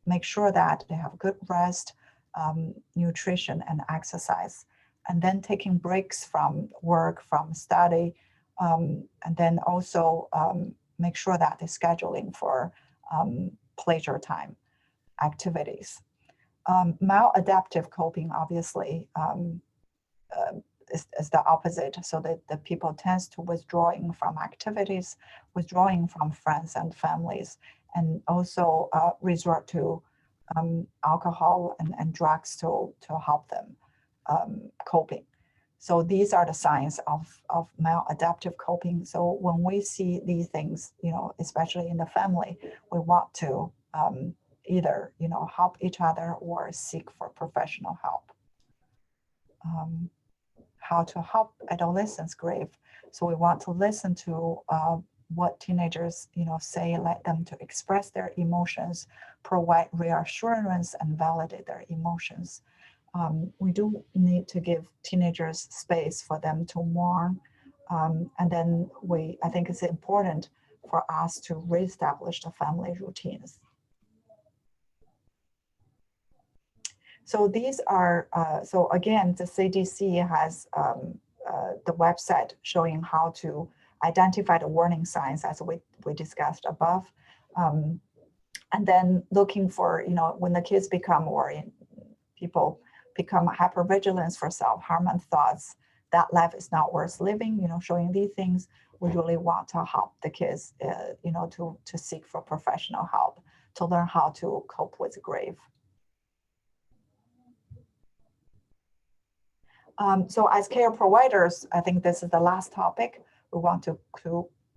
make sure that they have good rest, nutrition, and exercise, and then taking breaks from work, from study, and then also make sure that they're scheduling for pleasure time activities. Maladaptive coping, obviously, is the opposite. So that the people tends to withdrawing from activities, withdrawing from friends and families, and also resort to alcohol and drugs to help them coping. So these are the signs of maladaptive coping. So when we see these things, especially in the family, we want to either help each other or seek for professional help. How to help adolescents grieve. So we want to listen to what teenagers say, let them to express their emotions, provide reassurance and validate their emotions. We do need to give teenagers space for them to mourn. And then I think it's important for us to reestablish the family routines. So these are, so again, the CDC has the website showing how to identify the warning signs as we discussed above. And then looking for, when the kids become, or people become hypervigilant for self-harm and thoughts that life is not worth living, showing these things, we really want to help the kids, to seek for professional help, to learn how to cope with grief. So as care providers, I think this is the last topic we want to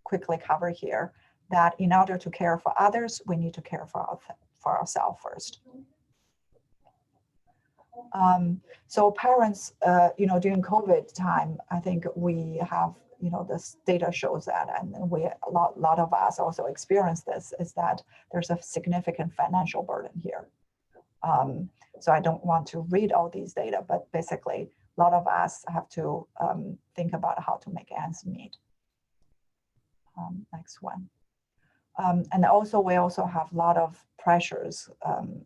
quickly cover here, that in order to care for others, we need to care for ourselves first. So parents, during COVID time, I think we have, this data shows that, and a lot of us also experience this, is that there's a significant financial burden here. So I don't want to read all these data, but basically a lot of us have to think about how to make ends meet. Next one. And also, we also have a lot of pressures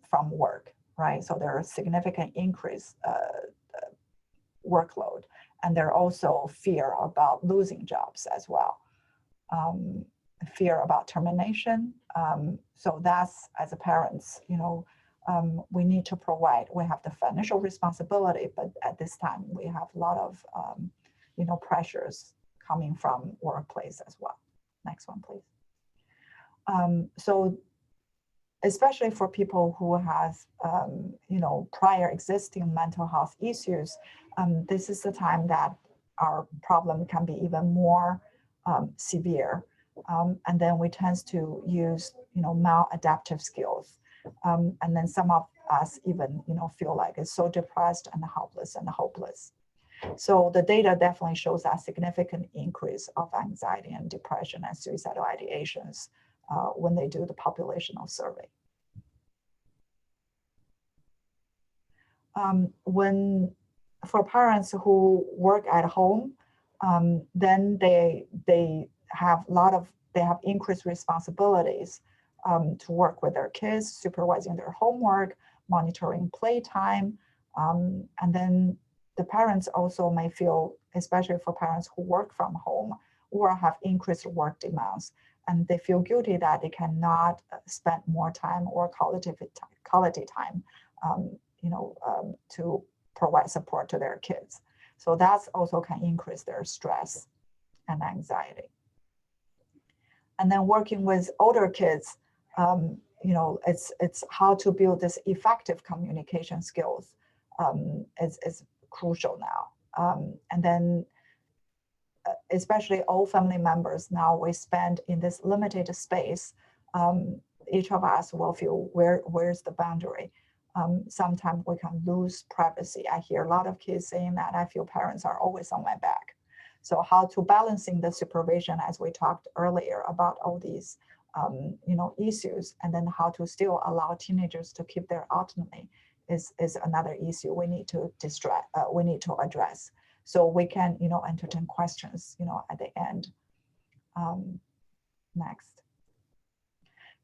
from work, right? So there are significant increase workload, and there are also fear about losing jobs as well. Fear about termination. So that's, as a parents, we need to provide, we have the financial responsibility, but at this time we have a lot of, pressures coming from workplace as well. Next one, please. So especially for people who have, prior existing mental health issues, this is the time that our problem can be even more severe. And then we tend to use, maladaptive skills. And then some of us even, feel like it's so depressed and helpless and hopeless. So the data definitely shows a significant increase of anxiety and depression and suicidal ideations when they do the populational survey. When for parents who work at home, then they have increased responsibilities to work with their kids, supervising their homework, monitoring playtime, and then the parents also may feel, especially for parents who work from home or have increased work demands, and they feel guilty that they cannot spend more time or quality time, to provide support to their kids. So that's also can increase their stress and anxiety. And then working with older kids, it's how to build this effective communication skills is crucial now. And then especially all family members now, we spend in this limited space, each of us will feel where's the boundary. Sometimes we can lose privacy. I hear a lot of kids saying that I feel parents are always on my back. So how to balancing the supervision, as we talked earlier about all these issues, and then how to still allow teenagers to keep their autonomy is another issue we need to address. So we can entertain questions at the end. Next.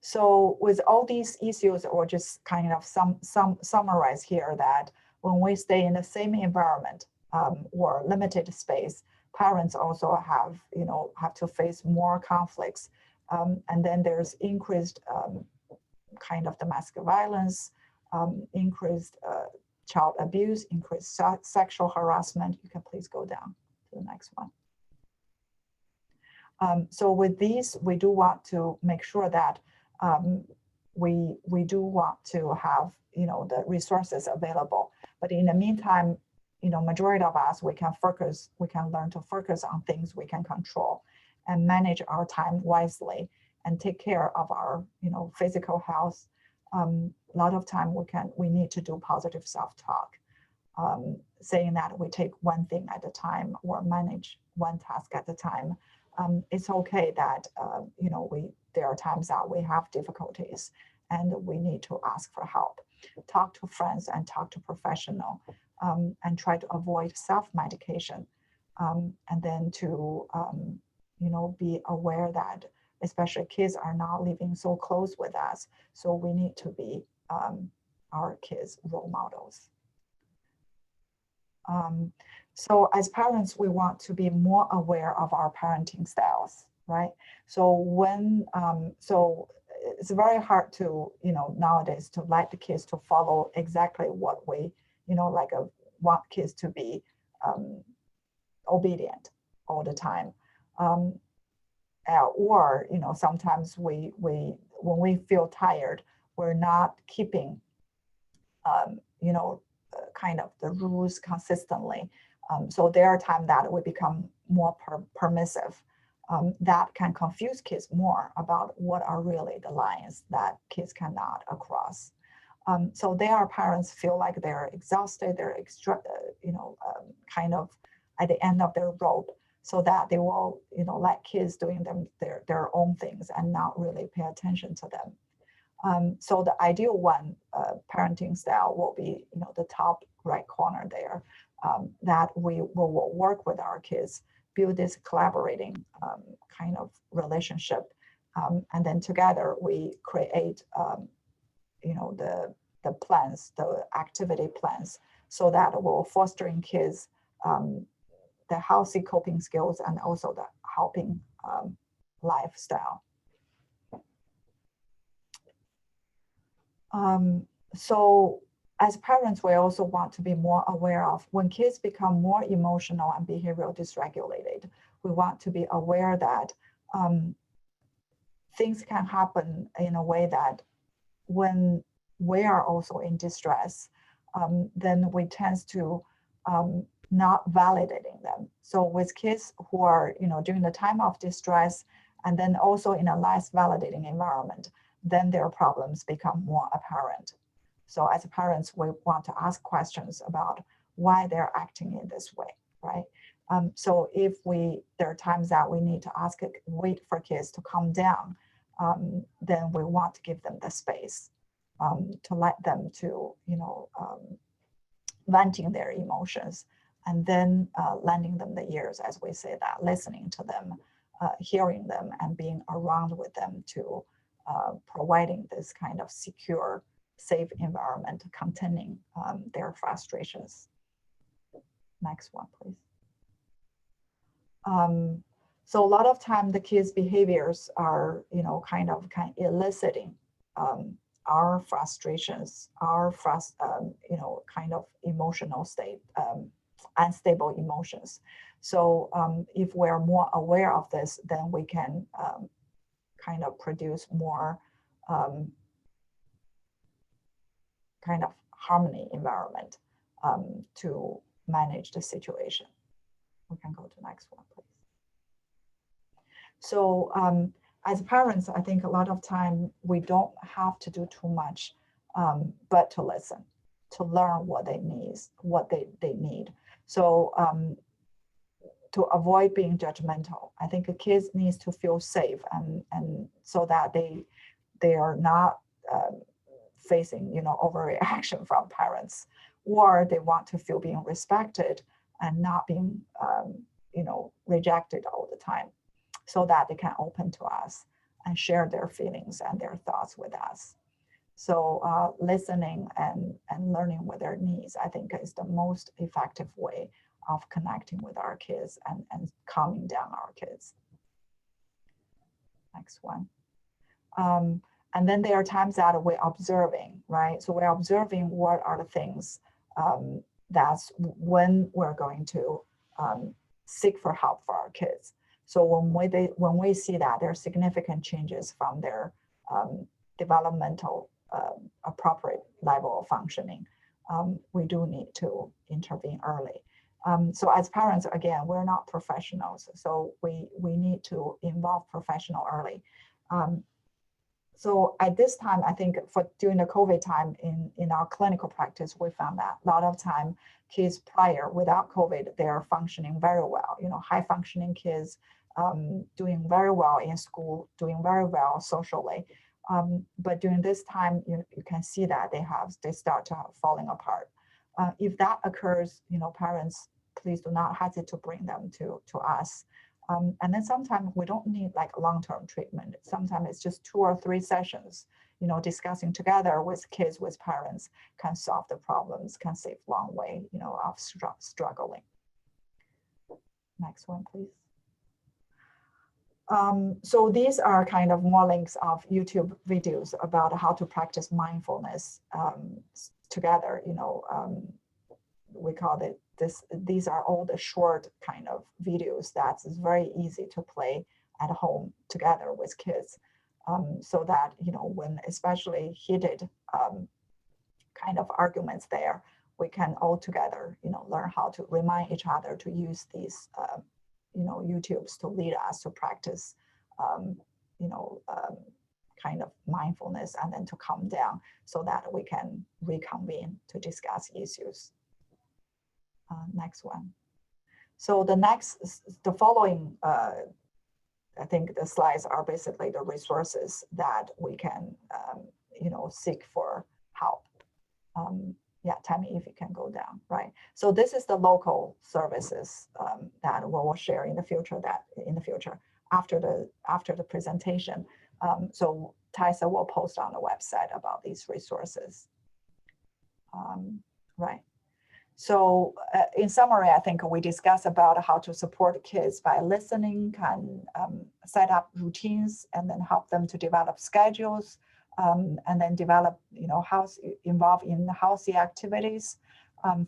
So with all these issues, or just kind of summarize here that when we stay in the same environment or limited space, parents also have to face more conflicts. And then there's increased kind of domestic violence, increased child abuse, increased sexual harassment. You can please go down to the next one. So with these, we do want to make sure that we do want to have the resources available. But in the meantime, majority of us, we can learn to focus on things we can control and manage our time wisely and take care of our physical health. A lot of time we need to do positive self-talk, saying that we take one thing at a time or manage one task at a time. It's okay that there are times that we have difficulties and we need to ask for help. Talk to friends and talk to professionals, and try to avoid self-medication, and then to be aware that especially kids are not living so close with us, so we need to be our kids' role models. So as parents, we want to be more aware of our parenting styles, right? So so it's very hard to, nowadays to let the kids to follow exactly what we, want kids to be obedient all the time. Or, sometimes when we feel tired, we're not keeping, kind of the rules consistently. So there are times that we become more permissive. That can confuse kids more about what are really the lines that kids cannot cross. So there are parents feel like they're exhausted, they're kind of at the end of their rope, so that they will, let kids doing their own things and not really pay attention to them. So the ideal one parenting style will be, the top right corner there, that we will work with our kids, build this collaborating kind of relationship. And then together we create, the plans, the activity plans, so that we're fostering kids the healthy coping skills and also the helping lifestyle. So as parents, we also want to be more aware of when kids become more emotional and behavioral dysregulated. We want to be aware that things can happen in a way that when we are also in distress, then we tend to not validating them. So with kids who are, during the time of distress, and then also in a less validating environment, then their problems become more apparent. So as parents, we want to ask questions about why they're acting in this way, right? So if there are times that we need to wait for kids to calm down, then we want to give them the space to let them to, venting their emotions, and then lending them the ears, as we say that, listening to them, hearing them, and being around with them to providing this kind of secure, safe environment containing their frustrations. Next one, please. So a lot of time the kids' behaviors are, kind of eliciting our frustrations, our kind of emotional state, unstable emotions. So if we're more aware of this, then we can kind of produce more kind of harmony environment to manage the situation. We can go to the next one, please. So as parents, I think a lot of time we don't have to do too much, but to listen, to learn what they need. So to avoid being judgmental, I think the kids needs to feel safe, and so that they are not facing overreaction from parents, or they want to feel being respected and not being rejected all the time, so that they can open to us and share their feelings and their thoughts with us. So listening and learning what their needs, I think, is the most effective way of connecting with our kids and calming down our kids. Next one. And then there are times that we're observing, right? So we're observing what are the things that's when we're going to seek for help for our kids. So when we see that there are significant changes from their developmental appropriate level of functioning, we do need to intervene early. So as parents, again, we're not professionals, so we need to involve professional early. So at this time, I think during the COVID time in our clinical practice, we found that a lot of time kids prior, without COVID, they are functioning very well, high functioning kids, doing very well in school, doing very well socially. But during this time, you can see that they start to falling apart. If that occurs, parents, please do not hesitate to bring them to us. And then sometimes we don't need like long-term treatment. Sometimes it's just 2 or 3 sessions, discussing together with kids, with parents, can solve the problems, can save long way, of struggling. Next one, please. So these are kind of more links of YouTube videos about how to practice mindfulness together. We call it these are all the short kind of videos that's very easy to play at home together with kids, so that when especially heated kind of arguments there, we can all together learn how to remind each other to use these YouTubes to lead us to practice kind of mindfulness, and then to calm down so that we can reconvene to discuss issues. Next one. So the following, I think the slides are basically the resources that we can, seek for help. Yeah, Tammy, if you can go down, right? So this is the local services that we will share in the future. After the presentation. So TYSA will post on the website about these resources. Right. So in summary, I think we discussed about how to support kids by listening, can set up routines, and then help them to develop schedules, and then develop, involve in healthy activities,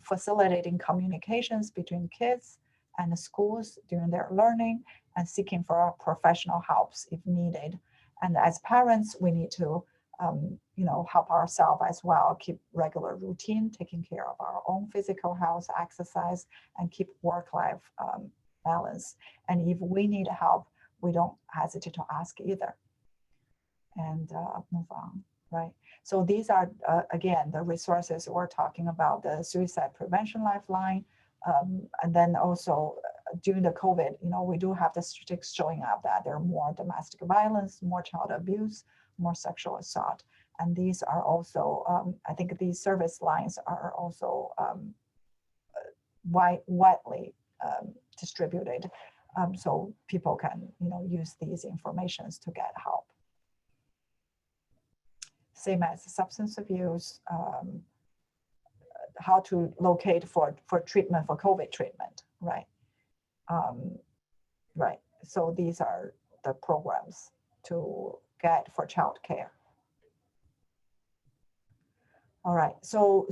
facilitating communications between kids and the schools during their learning, and seeking for professional helps if needed. And as parents, we need to help ourselves as well, keep regular routine, taking care of our own physical health, exercise, and keep work-life balance. And if we need help, we don't hesitate to ask either. And move on, right? So these are, again, the resources we're talking about, the Suicide Prevention Lifeline. And then also during the COVID, we do have the statistics showing up that there are more domestic violence, more child abuse, more sexual assault. And these are also, I think these service lines are also widely distributed. So people can, use these informations to get help. Same as substance abuse, how to locate for treatment, for COVID treatment, right? Right, so these are the programs to get for childcare. All right, so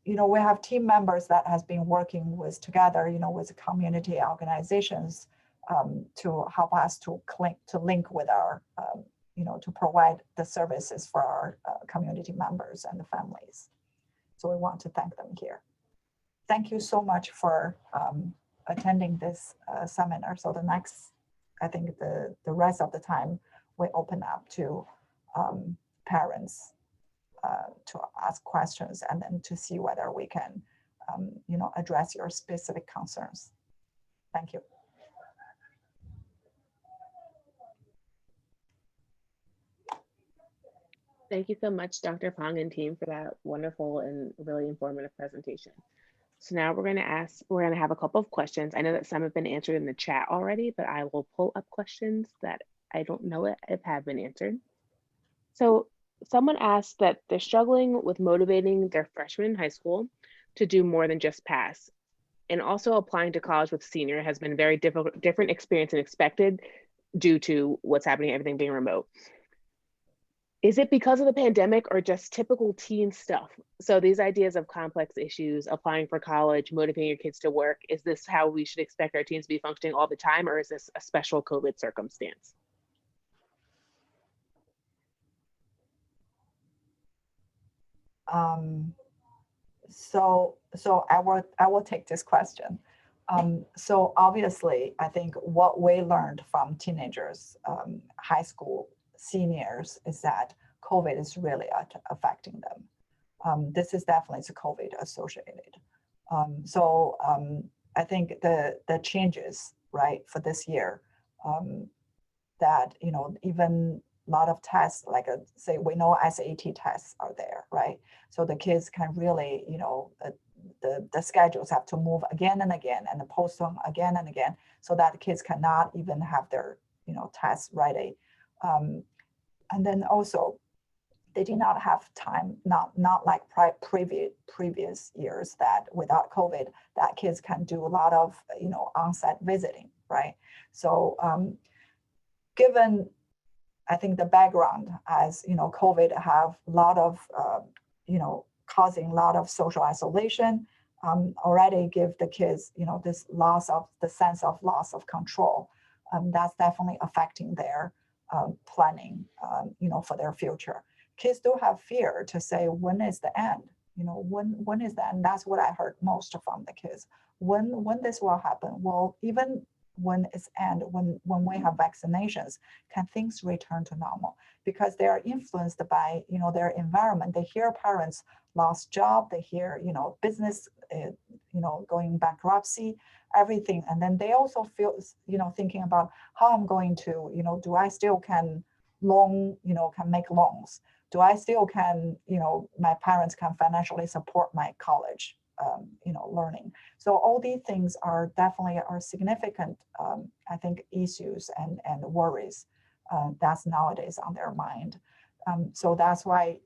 we have team members that has been working with together, with community organizations to help us to link with our, to provide the services for our community members and the families. So we want to thank them here. Thank you so much for attending this seminar. So the next, I think the rest of the time, we open up to parents to ask questions and then to see whether we can, address your specific concerns. Thank you. Thank you so much, Dr. Pong and team, for that wonderful and really informative presentation. So now we're going to have a couple of questions. I know that some have been answered in the chat already, but I will pull up questions that I don't know if have been answered. So someone asked that they're struggling with motivating their freshmen in high school to do more than just pass. And also applying to college with senior has been very different experience than expected due to what's happening, everything being remote. Is it because of the pandemic or just typical teen stuff? So these ideas of complex issues, applying for college, motivating your kids to work, is this how we should expect our teens to be functioning all the time, or is this a special COVID circumstance? So I will take this question. So obviously, I think what we learned from teenagers, high school seniors, is that COVID is really affecting them. This is definitely COVID associated. I think the changes, right, for this year, that, even a lot of tests, like say we know SAT tests are there, right? So the kids can really, the schedules have to move again and again and postpone again and again, so that the kids cannot even have their, tests ready. And then also, they did not have time, not like previous years that without COVID, that kids can do a lot of, on-site visiting, right? So given, I think the background as, COVID have a lot of, causing a lot of social isolation, already give the kids, this sense of loss of control. That's definitely affecting their planning, for their future. Kids do have fear to say, when is the end? When is that? And that's what I heard most from the kids. When this will happen? Well, even when it's end, when we have vaccinations, can things return to normal? Because they are influenced by, their environment. They hear parents lost job, they hear, business, going bankruptcy, everything. And then they also feel, thinking about how I'm going to, do I still can make loans? Do I still can, my parents can financially support my college, learning? So all these things are definitely significant, I think, issues and worries that's nowadays on their mind. So that's why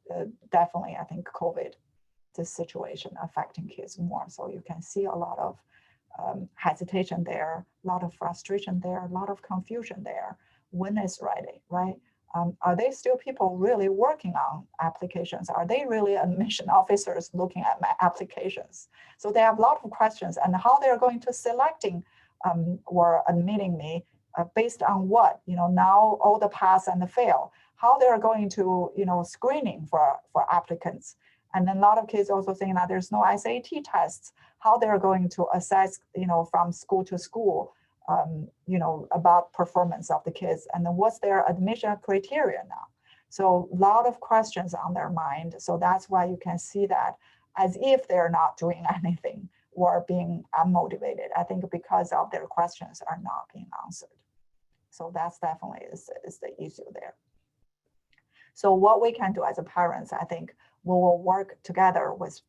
definitely I think COVID, this situation affecting kids more. So you can see a lot of hesitation there, a lot of frustration there, a lot of confusion there. When is ready, right? Are they still people really working on applications? Are they really admission officers looking at my applications? So they have a lot of questions, and how they're going to selecting or admitting me based on what, now all the pass and the fail, how they're going to, screening for applicants. And then a lot of kids also saying that there's no SAT tests, how they're going to assess, from school to school, about performance of the kids, and then what's their admission criteria now. So a lot of questions on their mind. So that's why you can see that as if they're not doing anything or being unmotivated, I think because of their questions are not being answered. So that's definitely is the issue there. So what we can do as a parents, I think we will work together with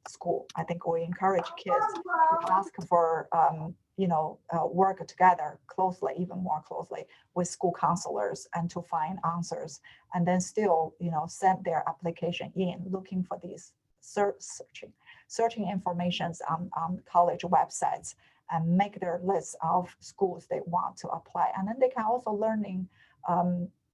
school. I think we encourage kids to ask for, work together closely, even more closely with school counselors and to find answers. And then still, send their application in, looking for these searching informations on college websites and make their list of schools they want to apply. And then they can also learning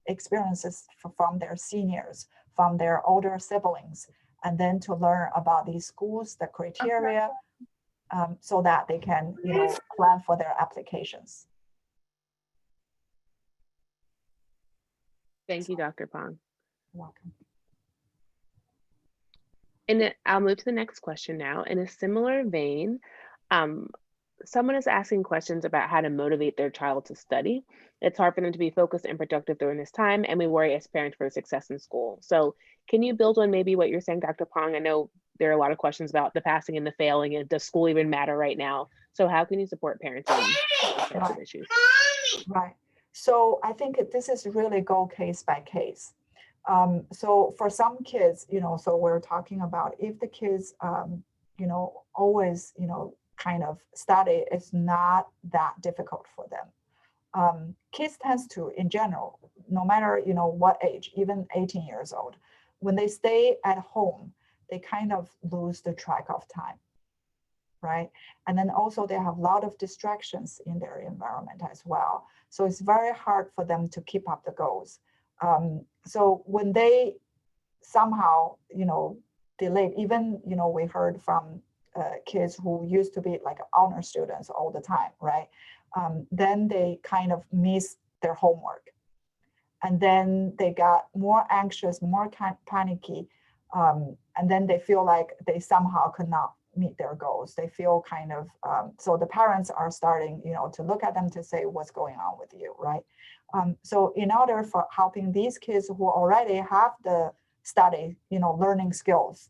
experiences from their seniors, from their older siblings, and then to learn about these schools, the criteria, so that they can, plan for their applications. Thank you, Dr. Pong. You're welcome. And I'll move to the next question now. In a similar vein, someone is asking questions about how to motivate their child to study. It's hard for them to be focused and productive during this time, and we worry as parents for success in school. So can you build on maybe what you're saying, Dr. Pong? I know there are a lot of questions about the passing and the failing, and does school even matter right now? So how can you support parents on those types of issues? Right. So I think this is really go case by case. So for some kids, so we're talking about if the kids, always, kind of study is not that difficult for them. Kids tends to, in general, no matter, what age, even 18 years old, when they stay at home, they kind of lose the track of time, right? And then also they have a lot of distractions in their environment as well. So it's very hard for them to keep up the goals. So when they somehow, delayed, even, we heard from kids who used to be like honor students all the time, right? Then they kind of miss their homework. And then they got more anxious, more panicky. And then they feel like they somehow could not meet their goals. They feel kind of, so the parents are starting, to look at them to say, what's going on with you, right? So in order for helping these kids who already have the study, learning skills,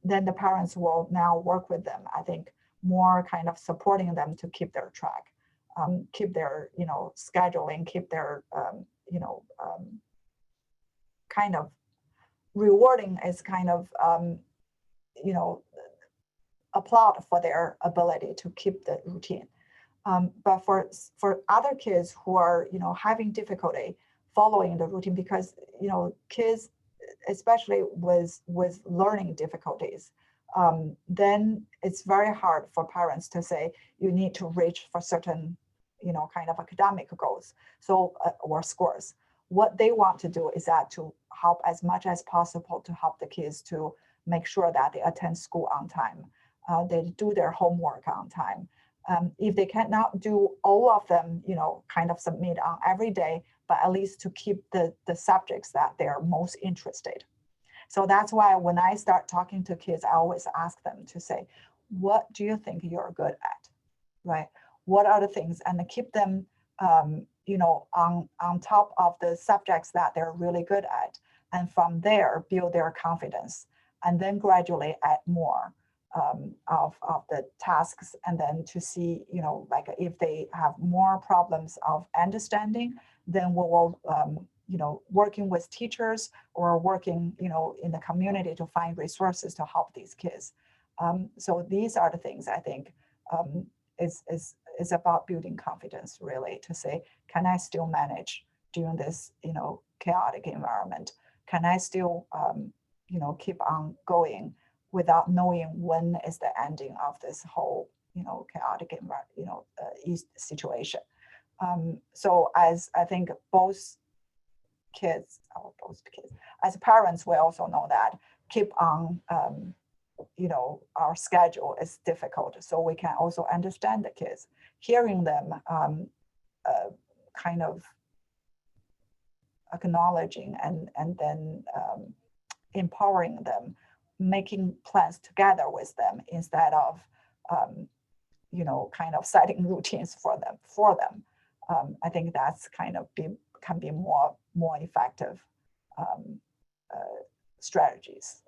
then the parents will now work with them, I think, more kind of supporting them to keep their track, keep their, scheduling, keep their, kind of rewarding is kind of, applaud for their ability to keep the routine. But for other kids who are, having difficulty following the routine, because, kids, especially with learning difficulties, then it's very hard for parents to say you need to reach for certain, kind of academic goals, so or scores. What they want to do is that to help as much as possible to help the kids to make sure that they attend school on time, they do their homework on time. If they cannot do all of them, kind of submit on every day, but at least to keep the subjects that they're most interested. So that's why when I start talking to kids, I always ask them to say, what do you think you're good at, right? What are the things, and to keep them, on top of the subjects that they're really good at. And from there, build their confidence, and then gradually add more of the tasks, and then to see, like if they have more problems of understanding, then we will working with teachers or working, in the community to find resources to help these kids. So these are the things I think is about building confidence, really, to say, can I still manage during this, chaotic environment? Can I still, keep on going without knowing when is the ending of this whole, chaotic situation? So as I think both kids, as parents, we also know that keep on, our schedule is difficult. So we can also understand the kids, hearing them, kind of acknowledging and then empowering them, making plans together with them instead of, kind of setting routines for them. I think that's kind of can be more effective strategies.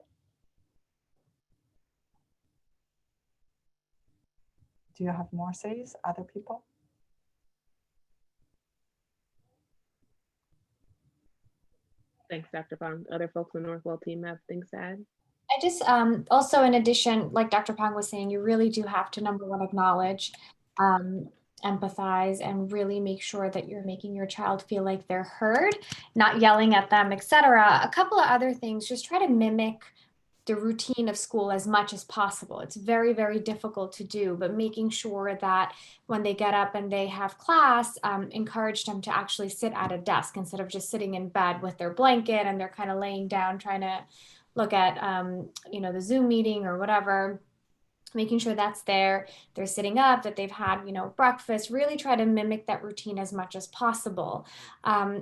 Do you have more says, other people? Thanks, Dr. Pong. Other folks on the Northwell team have things to add? I just also, in addition, like Dr. Pong was saying, you really do have to, number one, acknowledge, empathize, and really make sure that you're making your child feel like they're heard, not yelling at them, etc. A couple of other things, just try to mimic the routine of school as much as possible. It's very, very difficult to do, but making sure that when they get up and they have class, encourage them to actually sit at a desk instead of just sitting in bed with their blanket and they're kind of laying down trying to look at, the Zoom meeting or whatever. Making sure that's there, they're sitting up, that they've had, breakfast, really try to mimic that routine as much as possible.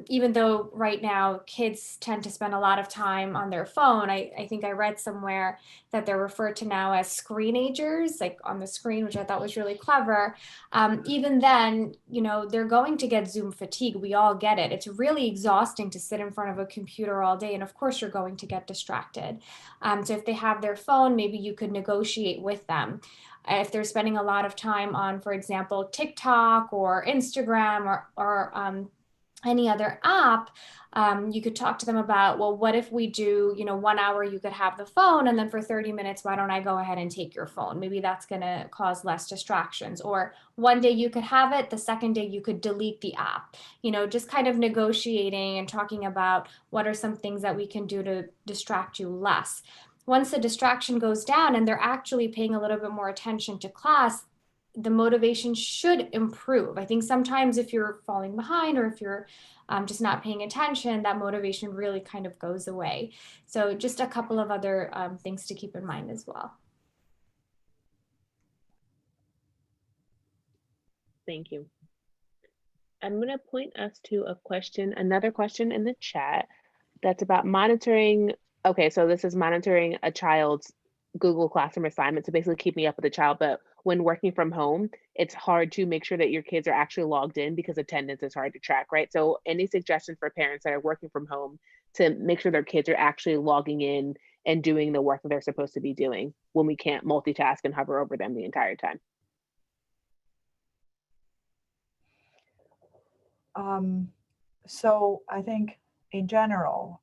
Even though right now kids tend to spend a lot of time on their phone, I think I read somewhere that they're referred to now as screenagers, like on the screen, which I thought was really clever. Even then, they're going to get Zoom fatigue. We all get it. It's really exhausting to sit in front of a computer all day. And of course, you're going to get distracted. So if they have their phone, maybe you could negotiate with them. If they're spending a lot of time on, for example, TikTok or Instagram or any other app, you could talk to them about, well, what if we do, 1 hour you could have the phone, and then for 30 minutes, why don't I go ahead and take your phone? Maybe that's going to cause less distractions. Or one day you could have it, the second day you could delete the app. Just kind of negotiating and talking about what are some things that we can do to distract you less. Once the distraction goes down and they're actually paying a little bit more attention to class, the motivation should improve. I think sometimes if you're falling behind or if you're just not paying attention, that motivation really kind of goes away. So just a couple of other things to keep in mind as well. Thank you. I'm going to point us to another question in the chat that's about monitoring. Okay, so this is monitoring a child's Google Classroom assignment, so basically keeping up with the child, but when working from home, it's hard to make sure that your kids are actually logged in because attendance is hard to track, right? So any suggestions for parents that are working from home to make sure their kids are actually logging in and doing the work that they're supposed to be doing when we can't multitask and hover over them the entire time? So I think in general,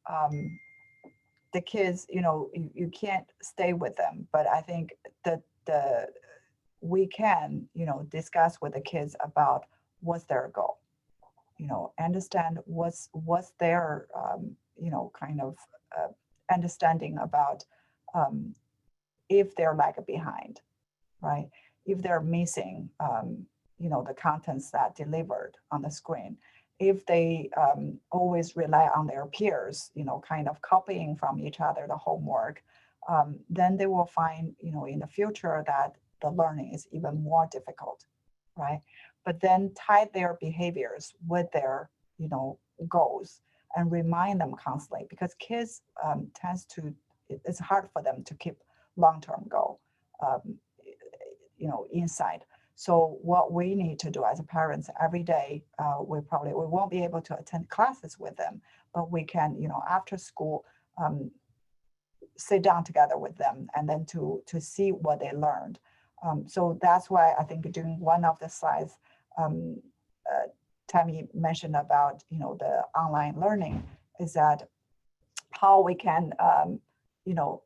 the kids, you can't stay with them, but I think that we can, discuss with the kids about what's their goal, understand what's their, kind of understanding about if they're lagging behind, right? If they're missing, the contents that delivered on the screen, if they always rely on their peers, kind of copying from each other the homework, then they will find, in the future that the learning is even more difficult, right? But then tie their behaviors with their, goals and remind them constantly, because kids it's hard for them to keep long-term goal, inside. So what we need to do as parents every day, we won't be able to attend classes with them, but we can, after school, sit down together with them and then to see what they learned. So that's why I think doing one of the slides Tammy mentioned about, the online learning, is that how we can,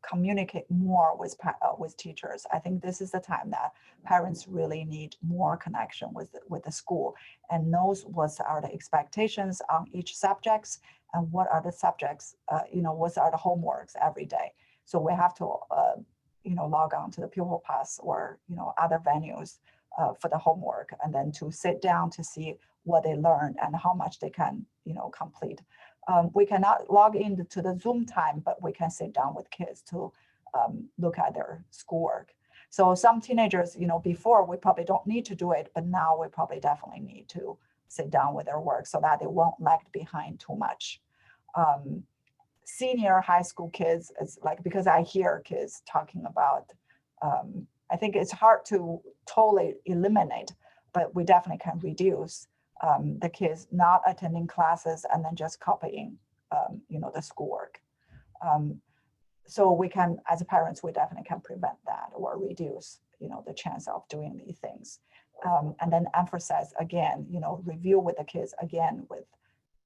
communicate more with teachers. I think this is the time that parents really need more connection with the school and knows what are the expectations on each subjects and what are the subjects, what are the homeworks every day. So we have to, log on to the Pupil Pass or, other venues for the homework, and then to sit down to see what they learned and how much they can, complete. We cannot log into the Zoom time, but we can sit down with kids to look at their schoolwork. So some teenagers, before we probably don't need to do it, but now we probably definitely need to sit down with their work so that they won't lag behind too much. Senior high school kids, it's like, because I hear kids talking about, I think it's hard to totally eliminate, but we definitely can reduce the kids not attending classes and then just copying, the schoolwork. So we can, as parents, we definitely can prevent that or reduce, the chance of doing these things. And then emphasize again, review with the kids again with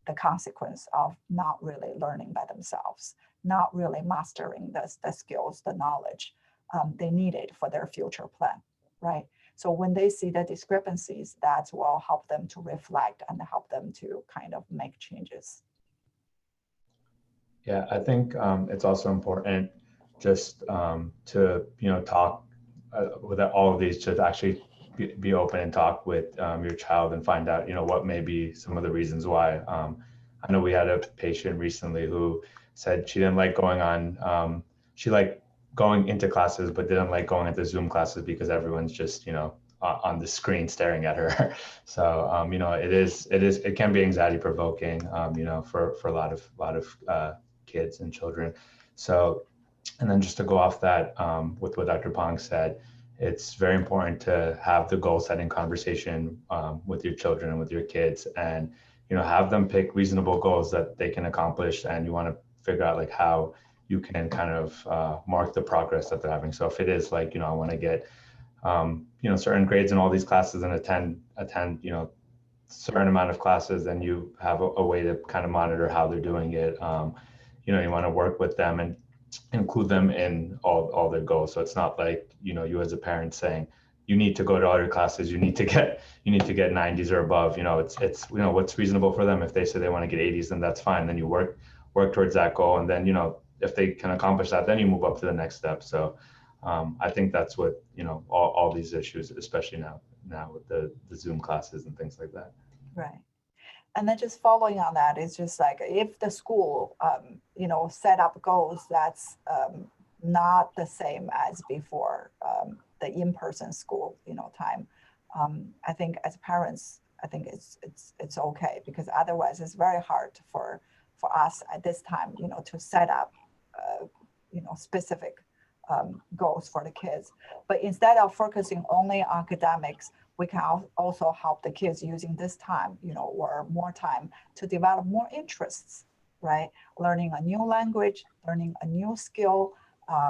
the consequence of not really learning by themselves, not really mastering the skills, the knowledge they needed for their future plan, right? So when they see the discrepancies, that will help them to reflect and help them to kind of make changes. Yeah, I think it's also important just to, talk with all of these, to actually be open and talk with your child and find out, what may be some of the reasons why. I know we had a patient recently who said she didn't like going on, she liked going into classes, but didn't like going into Zoom classes because everyone's just, on the screen staring at her. So, it can be anxiety provoking, for a lot of kids and children. So, and then just to go off that, with what Dr. Pong said, it's very important to have the goal setting conversation with your children and with your kids, and have them pick reasonable goals that they can accomplish, and you want to figure out like how you can kind of mark the progress that they're having. So if it is like, I want to get certain grades in all these classes and attend certain amount of classes, then you have a way to kind of monitor how they're doing it. You want to work with them and include them in all their goals. So it's not like, you as a parent saying, you need to go to all your classes, you need to get 90s or above. It's what's reasonable for them. If they say they want to get 80s, then that's fine. Then you work towards that goal. And then, if they can accomplish that, then you move up to the next step. So I think that's what, all these issues, especially now with the Zoom classes and things like that. Right. And then just following on that, it's just like, if the school, set up goals that's not the same as before the in-person school, time, I think as parents, I think it's okay, because otherwise it's very hard for us at this time, to set up, specific goals for the kids. But instead of focusing only on academics, we can also help the kids using this time, or more time to develop more interests, right? Learning a new language, learning a new skill,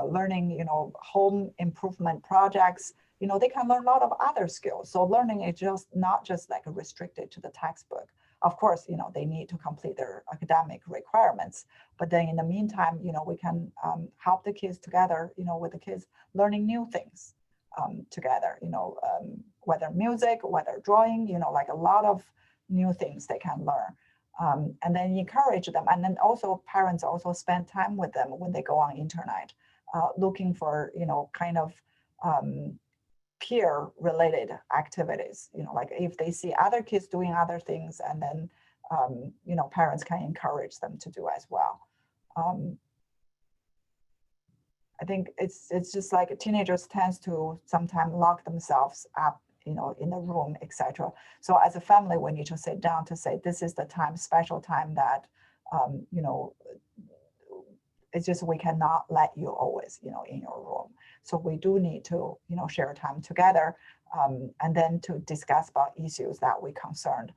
learning, home improvement projects. They can learn a lot of other skills. So learning is not just like restricted to the textbook. Of course, they need to complete their academic requirements, but then in the meantime, we can help the kids together, with the kids learning new things together, whether music, whether drawing, like a lot of new things they can learn. And then encourage them. And then also parents also spend time with them when they go on internet, looking for, kind of peer related activities, like if they see other kids doing other things, and then, parents can encourage them to do as well. I think it's just like teenagers tends to sometimes lock themselves up, in the room, etc. So as a family, we need to sit down to say, this is the time, special time that, it's just, we cannot let you always, in your room. So we do need to, share time together, and then to discuss about issues that we're concerned.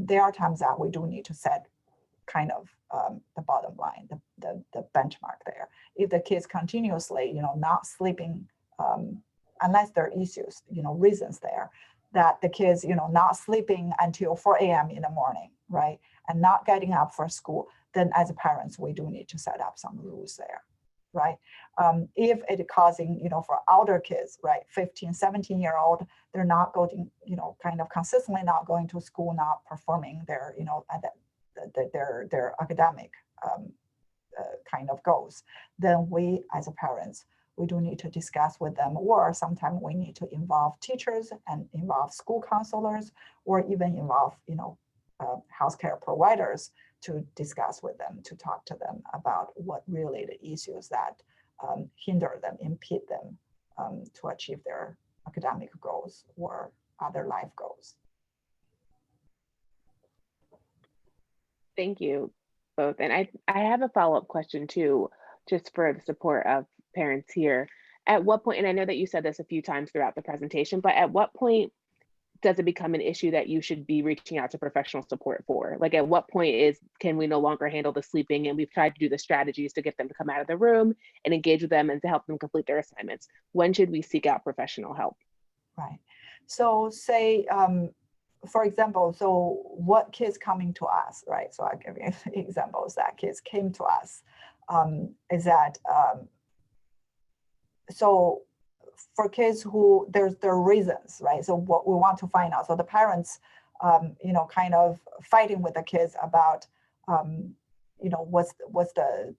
There are times that we do need to set kind of the bottom line, the benchmark there. If the kids continuously, not sleeping, unless there are issues, reasons there, that the kids, not sleeping until 4 a.m. in the morning, right? And not getting up for school, then as parents, we do need to set up some rules there, right? If it causing, for older kids, right, 15, 17-year-old, they're not going, kind of consistently not going to school, not performing their, their academic kind of goals, then we as parents, we do need to discuss with them, or sometimes we need to involve teachers and involve school counselors, or even involve, healthcare providers to discuss with them, to talk to them about what really the issues that hinder them, impede them to achieve their academic goals or other life goals. Thank you both. And I have a follow-up question too, just for the support of parents here. At what point, and I know that you said this a few times throughout the presentation, but at what point does it become an issue that you should be reaching out to professional support for? Like at what point can we no longer handle the sleeping, and we've tried to do the strategies to get them to come out of the room and engage with them and to help them complete their assignments? When should we seek out professional help? Right. So say, for example, so what kids coming to us, right? So I'll give you examples that kids came to us, is that, so for kids who there are reasons, right? So what we want to find out, so the parents, kind of fighting with the kids about, what's the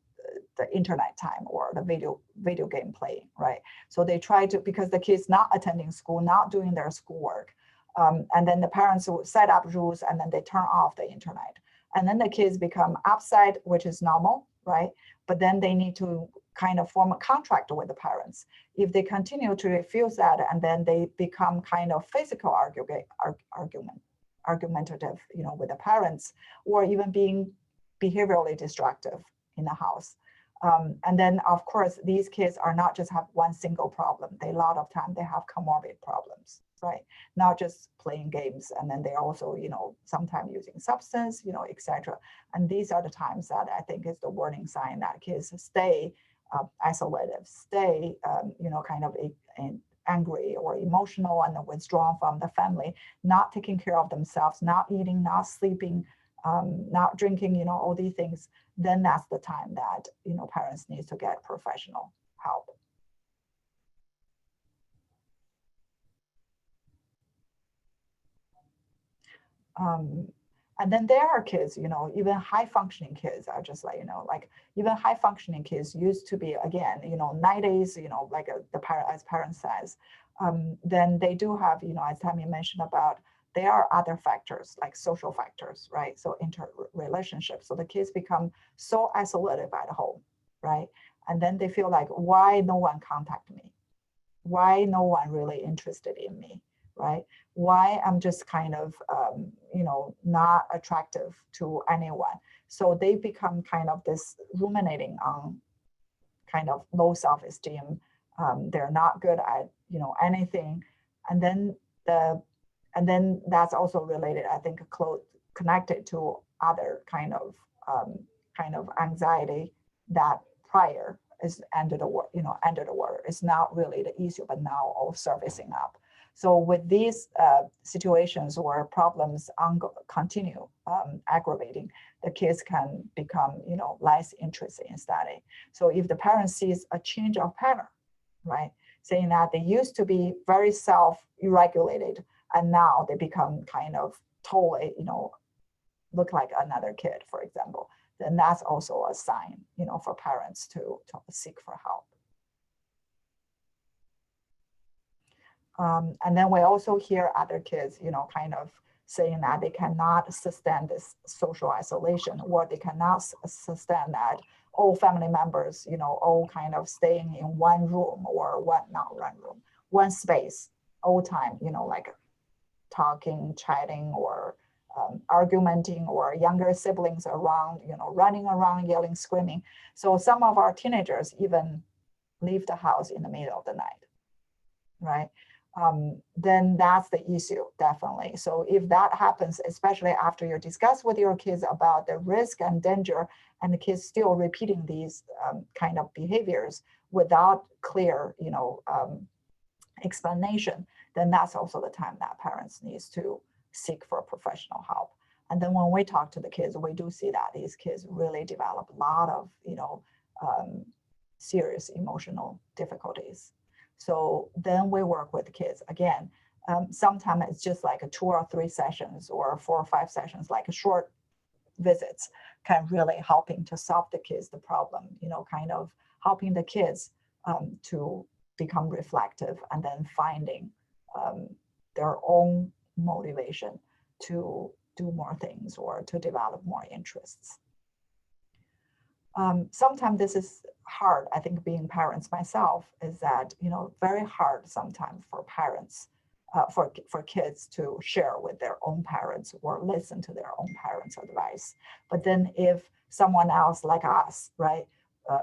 internet time or the video game playing, right? So they try to, because the kids not attending school, not doing their schoolwork, and then the parents will set up rules and then they turn off the internet. And then the kids become upset, which is normal, right? But then they need to kind of form a contract with the parents. If they continue to refuse that, and then they become kind of physical argumentative, with the parents, or even being behaviorally destructive in the house. And then of course, these kids are not just have one single problem. A lot of time they have comorbid problems, right? Not just playing games, and then they're also, sometimes using substance, etc. And these are the times that I think is the warning sign that kids stay isolated, stay, kind of angry or emotional and withdrawn from the family, not taking care of themselves, not eating, not sleeping, not drinking, all these things. Then that's the time that, parents need to get professional help. And then there are kids, even high functioning kids are just like, like even high functioning kids used to be, again, 90s, like as parents says, then they do have, as Tammy mentioned about, there are other factors like social factors, right? So interrelationships. So the kids become so isolated at home, right? And then they feel like, why no one contact me? Why no one really interested in me? Right? Why I'm just kind of, not attractive to anyone. So they become kind of this ruminating on kind of low self-esteem. They're not good at, anything. And then that's also related, I think, connected to other kind of anxiety that prior is under the water. It's not really the issue, but now all surfacing up. So with these situations where problems continue aggravating, the kids can become, less interested in study. So if the parent sees a change of pattern, right, saying that they used to be very self-regulated, and now they become kind of totally, look like another kid, for example, then that's also a sign, for parents to seek for help. And then we also hear other kids, kind of saying that they cannot sustain this social isolation, or they cannot sustain that all family members, all kind of staying in one room or one space all time, like talking, chatting, or argumenting, or younger siblings around, running around, yelling, screaming. So some of our teenagers even leave the house in the middle of the night, right? Then that's the issue, definitely. So if that happens, especially after you discuss with your kids about the risk and danger, and the kids still repeating these kind of behaviors without clear, explanation, then that's also the time that parents needs to seek for professional help. And then when we talk to the kids, we do see that these kids really develop a lot of, serious emotional difficulties. So then we work with the kids again. Sometimes it's just like a 2 or 3 sessions or 4 or 5 sessions, like a short visits, can really helping to solve the kids the problem, kind of helping the kids to become reflective and then finding their own motivation to do more things or to develop more interests. Sometimes this is hard. I think being parents myself is that, very hard sometimes for parents, for kids to share with their own parents or listen to their own parents' advice. But then if someone else like us, right,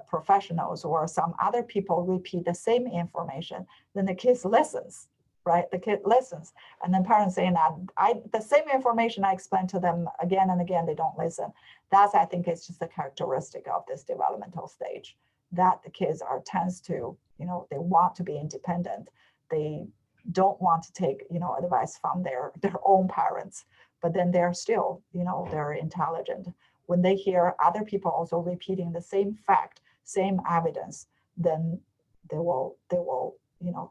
professionals or some other people repeat the same information, then the kids listens, right? The kid listens, and then parents saying that the same information I explain to them again and again, they don't listen. That's, I think, is just a characteristic of this developmental stage, that the kids tends to, they want to be independent. They don't want to take, advice from their own parents, but then they're still, they're intelligent. When they hear other people also repeating the same fact, same evidence, then they will,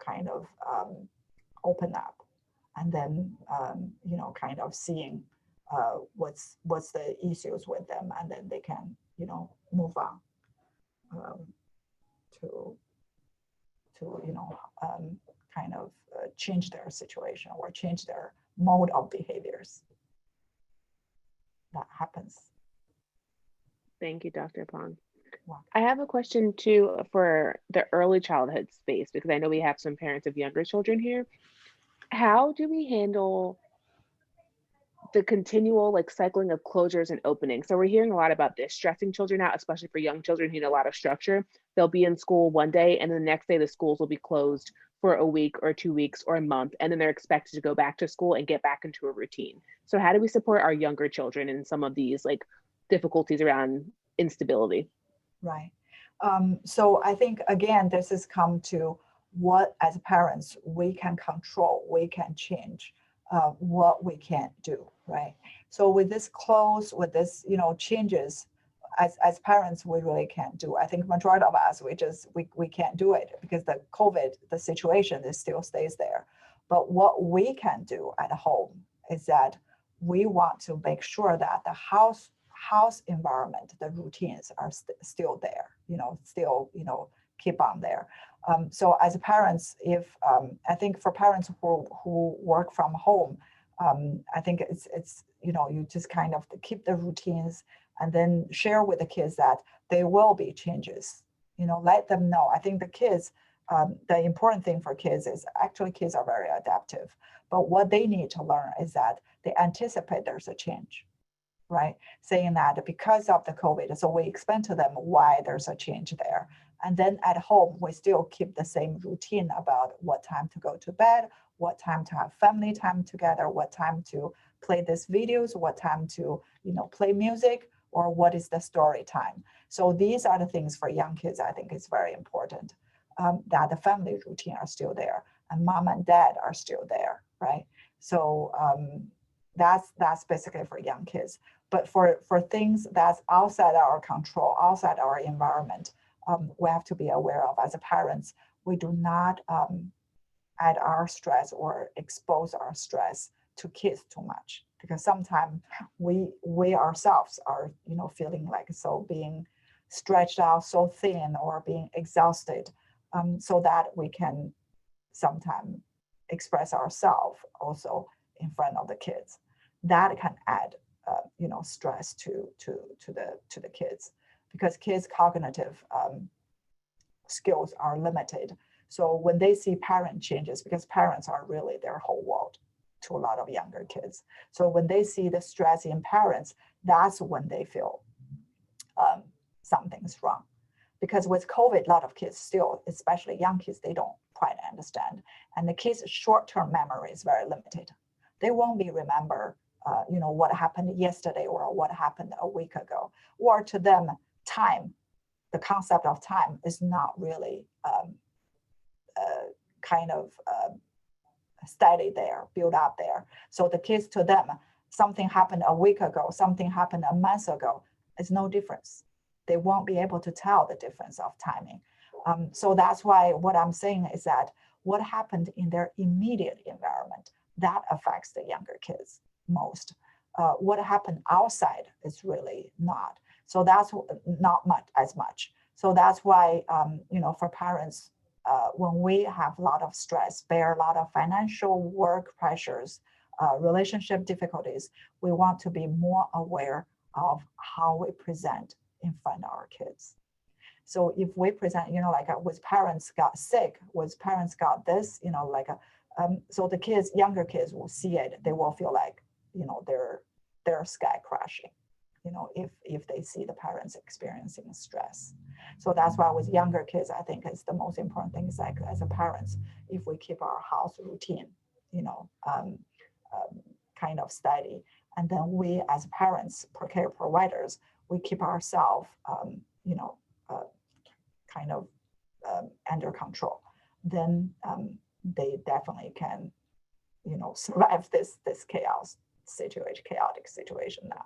kind of open up, and then, kind of seeing what's the issues with them, and then they can, move on to kind of change their situation or change their mode of behaviors. That happens. Thank you, Dr. Pong. Wow. I have a question too for the early childhood space, because I know we have some parents of younger children here. How do we handle the continual cycling of closures and openings? So we're hearing a lot about this, stressing children out, especially for young children who need a lot of structure. They'll be in school one day and the next day the schools will be closed for a week or 2 weeks or a month, and then they're expected to go back to school and get back into a routine. So how do we support our younger children in some of these difficulties around instability? Right. So I think, again, this has come to what, as parents, we can control, we can change, what we can't do, right? So with this close, with this, changes, as parents, we really can't do. I think majority of us, we can't do it because the COVID, the situation still stays there. But what we can do at home is that we want to make sure that the house environment, the routines are still there, still, keep on there. So as parents, if I think for parents who work from home, I think it's you just kind of keep the routines and then share with the kids that there will be changes. Let them know. I think the kids, the important thing for kids is actually kids are very adaptive, but what they need to learn is that they anticipate there's a change, right? Saying that because of the COVID, so we explain to them why there's a change there. And then at home, we still keep the same routine about what time to go to bed, what time to have family time together, what time to play these videos, what time to, play music, or what is the story time. So these are the things for young kids, I think is very important, that the family routine are still there and mom and dad are still there, right? So that's basically for young kids. But for things that's outside our control, outside our environment, we have to be aware of as a parents. We do not add our stress or expose our stress to kids too much, because sometimes we ourselves are feeling like so being stretched out so thin or being exhausted, so that we can sometimes express ourselves also in front of the kids. That can add stress to the kids, because kids' cognitive skills are limited. So when they see parent changes, because parents are really their whole world to a lot of younger kids. So when they see the stress in parents, that's when they feel something's wrong. Because with COVID, a lot of kids still, especially young kids, they don't quite understand. And the kids' short-term memory is very limited. They won't be remember what happened yesterday or what happened a week ago. Or to them, time, the concept of time is not really kind of steady there, build up there. So the kids, to them, something happened a week ago, something happened a month ago, it's no difference. They won't be able to tell the difference of timing. So that's why what I'm saying is that what happened in their immediate environment, that affects the younger kids most. What happened outside is really not. So that's not as much. So that's why, for parents, when we have a lot of stress, bear a lot of financial work pressures, relationship difficulties, we want to be more aware of how we present in front of our kids. So if we present, with parents got sick, with parents got this, so the kids, younger kids will see it, they will feel like, they're sky crashing, if they see the parents experiencing stress. So that's why with younger kids, I think it's the most important thing is like as a parents, if we keep our house routine, kind of steady, and then we as parents, care providers, we keep ourselves, under control, then they definitely can, survive this chaotic situation now.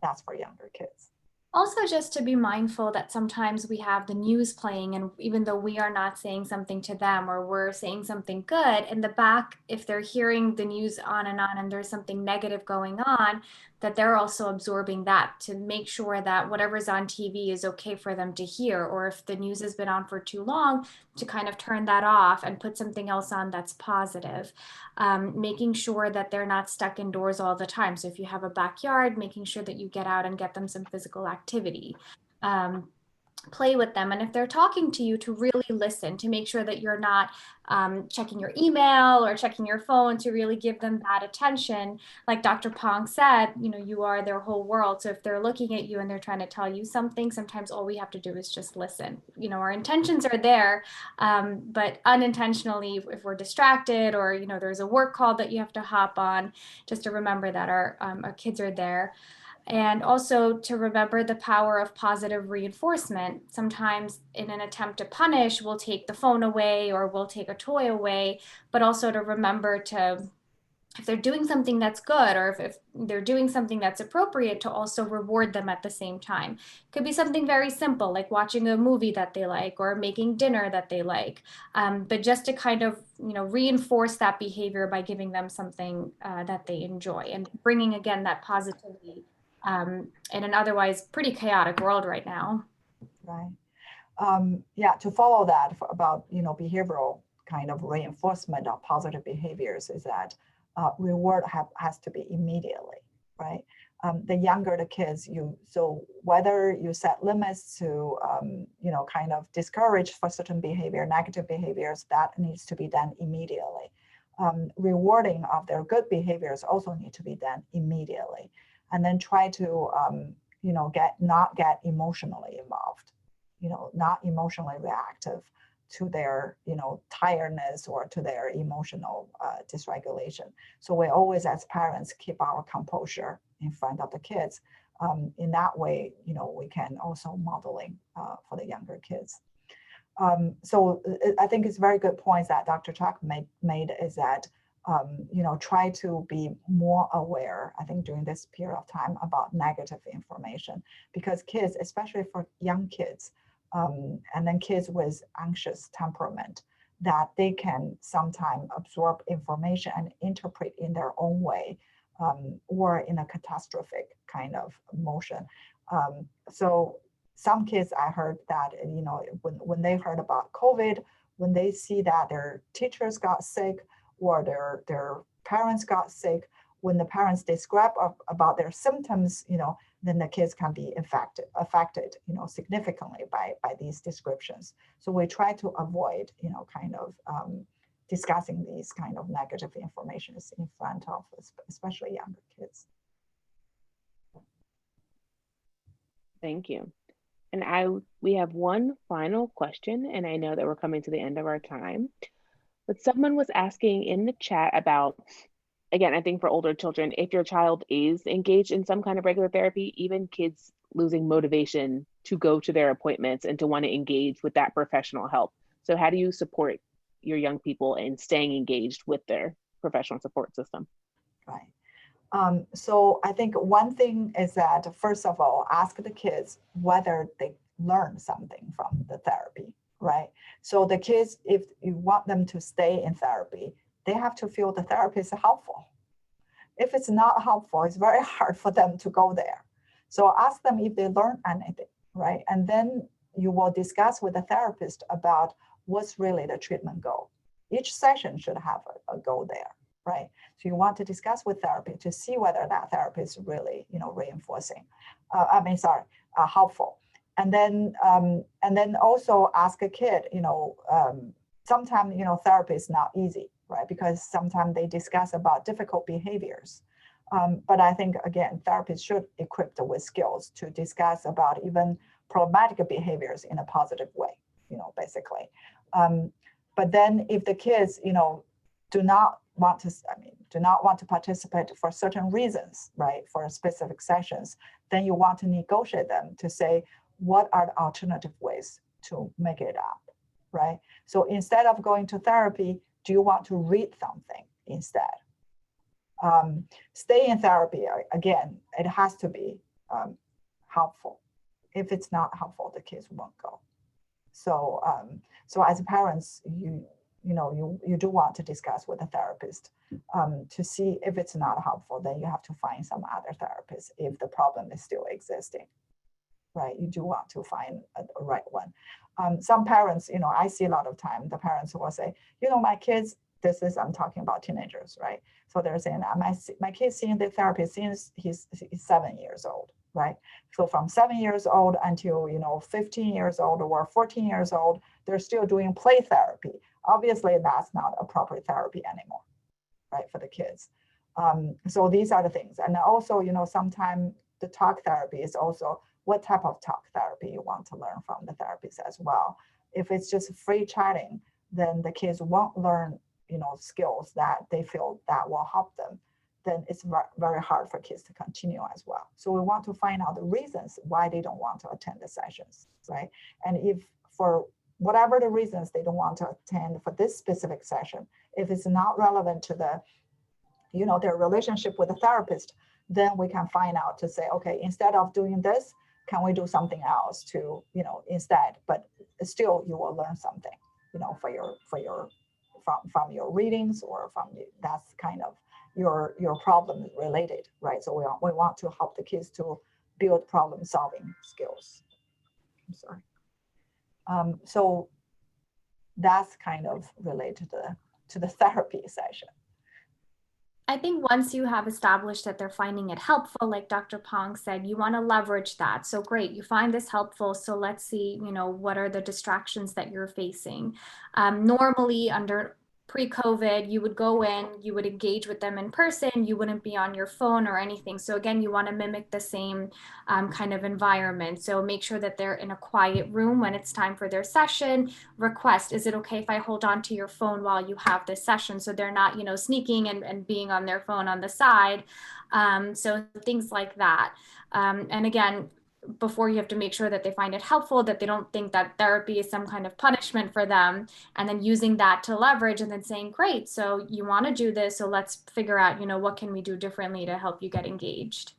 That's for younger kids. Also, just to be mindful that sometimes we have the news playing, and even though we are not saying something to them or we're saying something good, in the back, if they're hearing the news on and there's something negative going on, that they're also absorbing that, to make sure that whatever's on TV is okay for them to hear, or if the news has been on for too long, to kind of turn that off and put something else on that's positive. Making sure that they're not stuck indoors all the time. So if you have a backyard, making sure that you get out and get them some physical activity. Play with them, and if they're talking to you, to really listen, to make sure that you're not checking your email or checking your phone, to really give them that attention. Like Dr. Pong said, you are their whole world. So if they're looking at you and they're trying to tell you something, sometimes all we have to do is just listen. Our intentions are there, but unintentionally, if we're distracted or there's a work call that you have to hop on, just to remember that our kids are there. And also to remember the power of positive reinforcement. Sometimes in an attempt to punish, we'll take the phone away or we'll take a toy away, but also to remember to, if they're doing something that's good, or if they're doing something that's appropriate, to also reward them at the same time. Could be something very simple, like watching a movie that they like or making dinner that they like, but just to kind of reinforce that behavior by giving them something that they enjoy, and bringing again that positivity in an otherwise pretty chaotic world right now. Right. To follow that about, behavioral kind of reinforcement of positive behaviors is that reward has to be immediately, right? The younger the kids, so whether you set limits to, kind of discourage for certain behavior, negative behaviors, that needs to be done immediately. Rewarding of their good behaviors also need to be done immediately. And then try to, not get emotionally involved, not emotionally reactive to their, tiredness or to their emotional dysregulation. So we always, as parents, keep our composure in front of the kids. In that way, we can also modeling for the younger kids. So I think it's very good points that Dr. Chuck made is that, try to be more aware, I think, during this period of time about negative information, because kids, especially for young kids, and then kids with anxious temperament, that they can sometimes absorb information and interpret in their own way, or in a catastrophic kind of motion. So some kids, I heard that, when they heard about COVID, when they see that their teachers got sick, or their parents got sick, when the parents describe about their symptoms, then the kids can be affected, significantly by these descriptions. So we try to avoid, kind of discussing these kind of negative information in front of especially younger kids. Thank you. And we have one final question, and I know that we're coming to the end of our time. But someone was asking in the chat about, again, I think for older children, if your child is engaged in some kind of regular therapy, even kids losing motivation to go to their appointments and to want to engage with that professional help. So how do you support your young people and staying engaged with their professional support system. Right. So I think one thing is that, first of all, ask the kids whether they learn something from the therapy, right? So the kids, if you want them to stay in therapy, they have to feel the therapy is helpful. If it's not helpful, it's very hard for them to go there. So ask them if they learn anything, right? And then you will discuss with the therapist about what's really the treatment goal. Each session should have a goal there, right? So you want to discuss with therapy to see whether that therapy is really, reinforcing. Helpful. And then also ask a kid, sometimes, therapy is not easy, right? Because sometimes they discuss about difficult behaviors. But I think, again, therapists should equip with skills to discuss about even problematic behaviors in a positive way, basically. But then if the kids, do not want to participate for certain reasons, right, for specific sessions, then you want to negotiate them to say, what are the alternative ways to make it up, right? So instead of going to therapy, do you want to read something instead? Stay in therapy, again, it has to be helpful. If it's not helpful, the kids won't go. So, so as parents, you do want to discuss with a therapist to see if it's not helpful. Then you have to find some other therapist if the problem is still existing, right? You do want to find a right one. Some parents, I see a lot of time the parents will say, my kids. I'm talking about teenagers, right? So they're saying, my kid's seeing the therapist since he's 7 years old, right? So from 7 years old until 15 years old or 14 years old, they're still doing play therapy. Obviously, that's not appropriate therapy anymore, right, for the kids. So these are the things. And also, sometimes the talk therapy is also what type of talk therapy you want to learn from the therapist as well. If it's just free chatting, then the kids won't learn skills that they feel that will help them, then it's very hard for kids to continue as well. So we want to find out the reasons why they don't want to attend the sessions, right? And if for whatever the reasons they don't want to attend for this specific session, if it's not relevant to the, their relationship with the therapist, then we can find out to say, okay, instead of doing this, can we do something else to, instead, but still you will learn something, from your readings or that's kind of your problem related, right? So we want to help the kids to build problem solving skills. I'm sorry. So that's kind of related to the therapy session. I think once you have established that they're finding it helpful, like Dr. Pong said, you want to leverage that. So great, you find this helpful. So let's see, what are the distractions that you're facing? Normally under pre-COVID, you would go in, you would engage with them in person, you wouldn't be on your phone or anything. So again, you want to mimic the same kind of environment. So make sure that they're in a quiet room when it's time for their session. Request, is it okay if I hold on to your phone while you have this session? So they're not, sneaking and being on their phone on the side. So things like that. And again, before you have to make sure that they find it helpful, that they don't think that therapy is some kind of punishment for them, and then using that to leverage and then saying, great, so you want to do this, so let's figure out, what can we do differently to help you get engaged.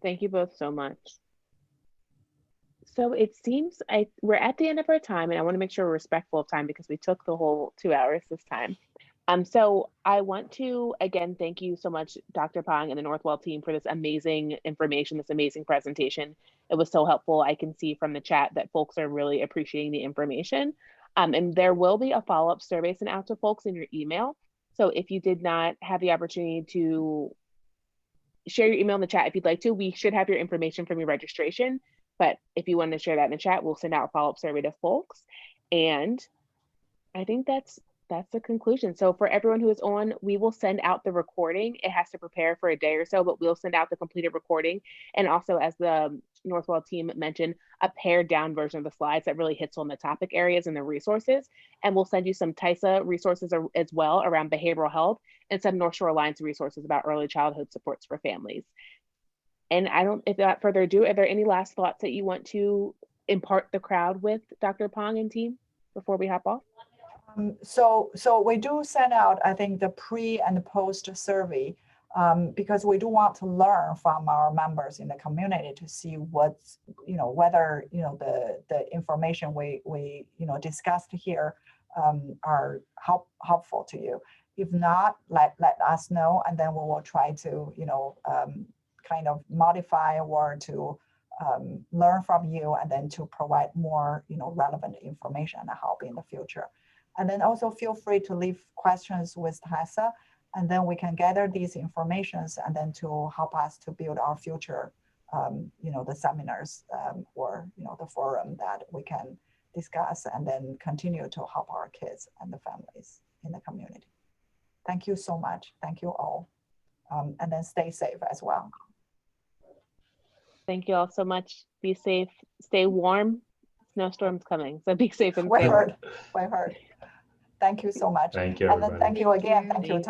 Thank you both so much. So it seems we're at the end of our time, and I want to make sure we're respectful of time because we took the whole 2 hours this time. So I want to, again, thank you so much, Dr. Pong and the Northwell team for this amazing information, this amazing presentation. It was so helpful. I can see from the chat that folks are really appreciating the information. And there will be a follow-up survey sent out to folks in your email. So if you did not have the opportunity to share your email in the chat, if you'd like to, we should have your information from your registration. But if you want to share that in the chat, we'll send out a follow-up survey to folks. And I think that's the conclusion. So for everyone who is on, we will send out the recording. It has to prepare for a day or so, but we'll send out the completed recording. And also, as the Northwell team mentioned, a pared down version of the slides that really hits on the topic areas and the resources. And we'll send you some TYSA resources as well around behavioral health and some North Shore Alliance resources about early childhood supports for families. And without further ado, are there any last thoughts that you want to impart the crowd with, Dr. Pong and team, before we hop off? So we do send out, I think, the pre and post survey because we do want to learn from our members in the community to see what's, whether, the information we discussed here are helpful to you. If not, let us know, and then we will try to, kind of modify or to learn from you, and then to provide more, relevant information and help in the future. And then also feel free to leave questions with TYSA, and then we can gather these informations and then to help us to build our future, the seminars or, the forum that we can discuss and then continue to help our kids and the families in the community. Thank you so much. Thank you all. And then stay safe as well. Thank you all so much. Be safe, stay warm. Snowstorm's coming, so be safe and We safe. heard. Thank you so much. Thank you, And then everybody. thank you again. Thank you.